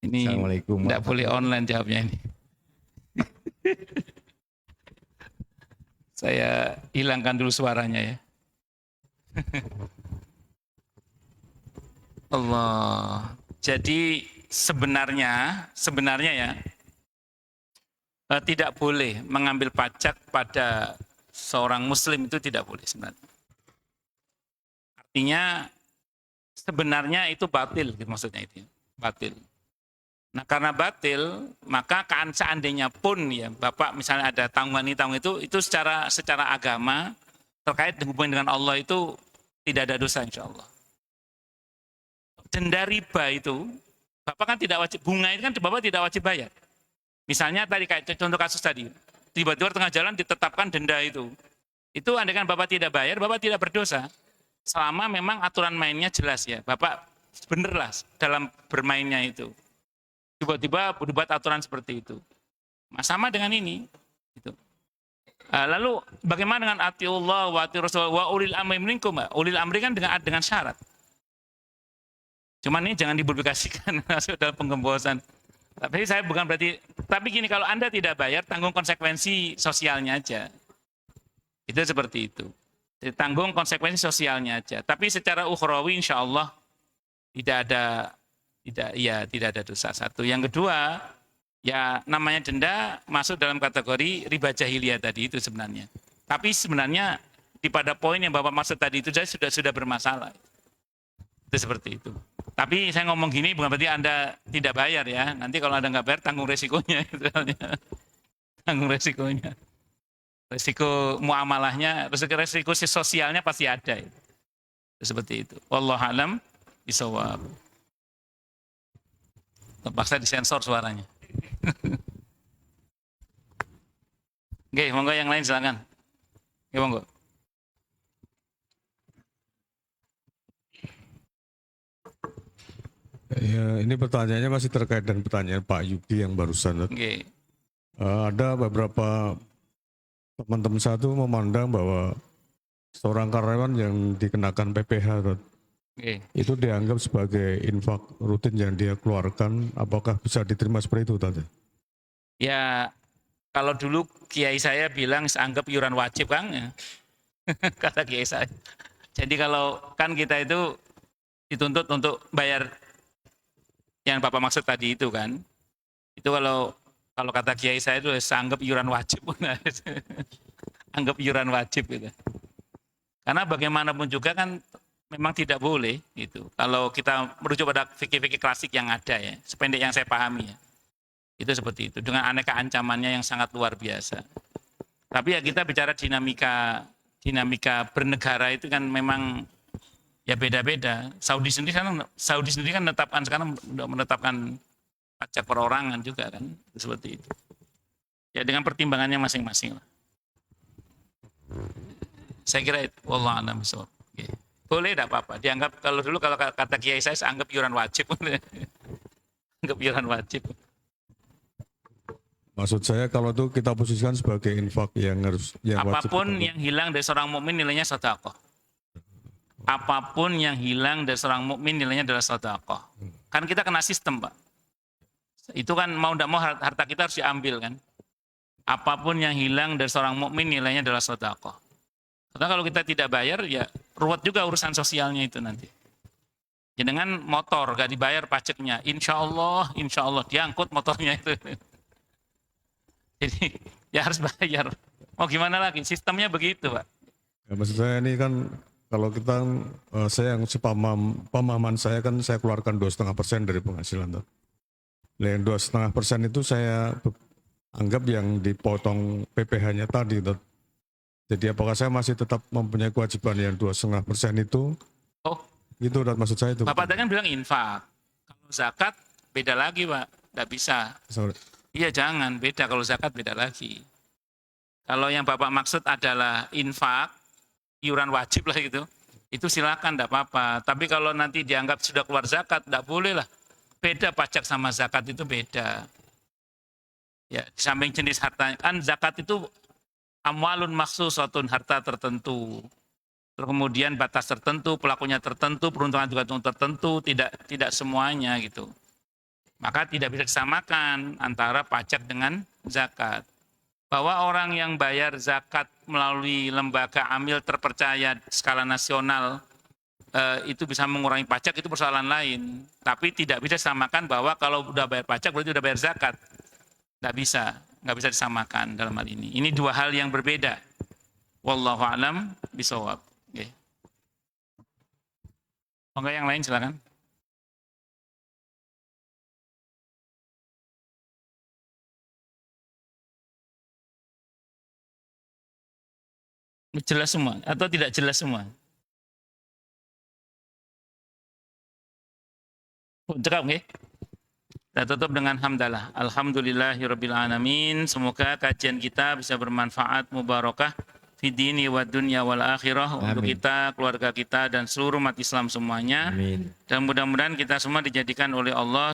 Speaker 1: Ini
Speaker 4: Assalamualaikum.
Speaker 1: Tidak boleh online jawabnya ini. Saya hilangkan dulu suaranya ya. Allah. Jadi sebenarnya ya tidak boleh mengambil pajak pada seorang muslim, itu tidak boleh sebenarnya. Artinya sebenarnya itu batil gitu, maksudnya itu batil. Nah karena batil, maka seandainya pun ya Bapak misalnya ada tanggungan itu secara agama terkait hubungan dengan Allah itu tidak ada dosa insya Allah. Denda riba itu Bapak kan tidak wajib, bunga itu kan Bapak tidak wajib bayar. Misalnya tadi kayak contoh kasus tadi, tiba-tiba tengah jalan ditetapkan denda itu andai kan Bapak tidak bayar, Bapak tidak berdosa. Selama memang aturan mainnya jelas ya, Bapak benerlah dalam bermainnya itu. Tiba-tiba dibuat aturan seperti itu. Nah, sama dengan ini. Gitu. Lalu bagaimana dengan atiullah wa ati rasul wa ulil amri minkum? Ulil amri kan dengan syarat. Cuman ini jangan dipublikasikan masuk dalam penggembosan. Tapi saya bukan berarti, tapi gini, kalau Anda tidak bayar, tanggung konsekuensi sosialnya aja. Itu seperti itu. Jadi, tanggung konsekuensi sosialnya aja. Tapi secara ukhrawi insya Allah tidak ada dosa. Satu. Yang kedua, ya namanya denda masuk dalam kategori riba jahiliyah tadi itu sebenarnya. Tapi sebenarnya pada poin yang Bapak maksud tadi itu sudah bermasalah. Itu seperti itu. Tapi saya ngomong gini bukan berarti Anda tidak bayar ya. Nanti kalau Anda nggak bayar tanggung resikonya. Tanggung resikonya. Resiko muamalahnya, resiko sosialnya pasti ada. Itu seperti itu. Wallahu a'lam bishawab. Terpaksa disensor suaranya. Oke, monggo yang lain silakan. Oke, monggo.
Speaker 3: Ya, ini pertanyaannya masih terkait dengan pertanyaan Pak Yudi yang barusan.
Speaker 1: Oke.
Speaker 3: Ada beberapa teman-teman satu memandang bahwa seorang karyawan yang dikenakan PPh itu dianggap sebagai infak rutin yang dia keluarkan. Apakah bisa diterima seperti itu tadi?
Speaker 1: Ya, kalau dulu kiai saya bilang anggap iuran wajib Kang ya. Kata kiai saya. Jadi kalau kan kita itu dituntut untuk bayar yang Bapak maksud tadi itu kan. Itu kalau kata kiai saya itu anggap iuran wajib. Anggap iuran wajib gitu. Karena bagaimanapun juga kan memang tidak boleh gitu. Kalau kita merujuk pada fikih-fikih klasik yang ada ya, sependek yang saya pahami ya. Itu seperti itu, dengan aneka ancamannya yang sangat luar biasa. Tapi ya kita bicara dinamika bernegara itu kan memang ya beda-beda. Saudi sendiri kan menetapkan pajak perorangan juga kan, seperti itu. Ya dengan pertimbangannya masing-masing lah. Saya kira itu, wallahu a'lam bishawab. Boleh tidak apa-apa. Dianggap kalau kata kiai saya anggap iuran wajib. Anggap iuran wajib.
Speaker 3: Maksud saya kalau itu kita posisikan sebagai infak yang harus
Speaker 1: apapun
Speaker 3: wajib.
Speaker 1: Yang hilang dari seorang mukmin nilainya sedekah. Apapun yang hilang dari seorang mukmin nilainya adalah sedekah. Kan kita kena sistem, Pak. Itu kan mau tidak mau harta kita harus diambil kan. Apapun yang hilang dari seorang mukmin nilainya adalah sedekah. Karena kalau kita tidak bayar ya ruwet juga urusan sosialnya itu nanti. Ya dengan motor gak dibayar pajaknya, insya Allah diangkut motornya itu. Jadi ya harus bayar. Mau gimana lagi? Sistemnya begitu, Pak.
Speaker 3: Ya, maksud saya ini kan kalau kita, saya yang pemahaman saya kan saya keluarkan 2,5% dari penghasilan. Tuh. Nah, yang 2,5% itu saya anggap yang dipotong PPh-nya tadi. Tuh. Jadi apakah saya masih tetap mempunyai kewajiban yang 2,5% itu?
Speaker 1: Oh,
Speaker 3: itu maksud saya itu.
Speaker 1: Bapak tadi kan bilang infak. Kalau zakat beda lagi, Pak. Tidak bisa.
Speaker 3: Sorry.
Speaker 1: Iya jangan, beda. Kalau zakat beda lagi. Kalau yang Bapak maksud adalah infak, iuran wajib lah itu silakan, tidak apa-apa. Tapi kalau nanti dianggap sudah keluar zakat, tidak boleh lah. Beda pajak sama zakat itu beda. Ya, di samping jenis harta, kan zakat itu amwalun maksusatun, harta tertentu. Terus kemudian batas tertentu, pelakunya tertentu, peruntungan juga tertentu, tidak semuanya gitu. Maka tidak bisa disamakan antara pajak dengan zakat. Bahwa orang yang bayar zakat melalui lembaga amil terpercaya skala nasional itu bisa mengurangi pajak, itu persoalan lain. Tapi tidak bisa disamakan bahwa kalau udah bayar pajak berarti udah bayar zakat. Nggak bisa disamakan dalam hal ini. Ini dua hal yang berbeda. Wallahu a'lam bishawab. Oke. Monggo yang lain silakan. Jelas semua atau tidak jelas semua? Cekap nggih? Kita tutup dengan hamdalah. Alhamdulillahirabbil alamin. Semoga kajian kita bisa bermanfaat, mubarakah fid dini wad dunya wal akhirah untuk kita, keluarga kita dan seluruh umat Islam semuanya.
Speaker 2: Amin.
Speaker 1: Dan mudah-mudahan kita semua dijadikan oleh Allah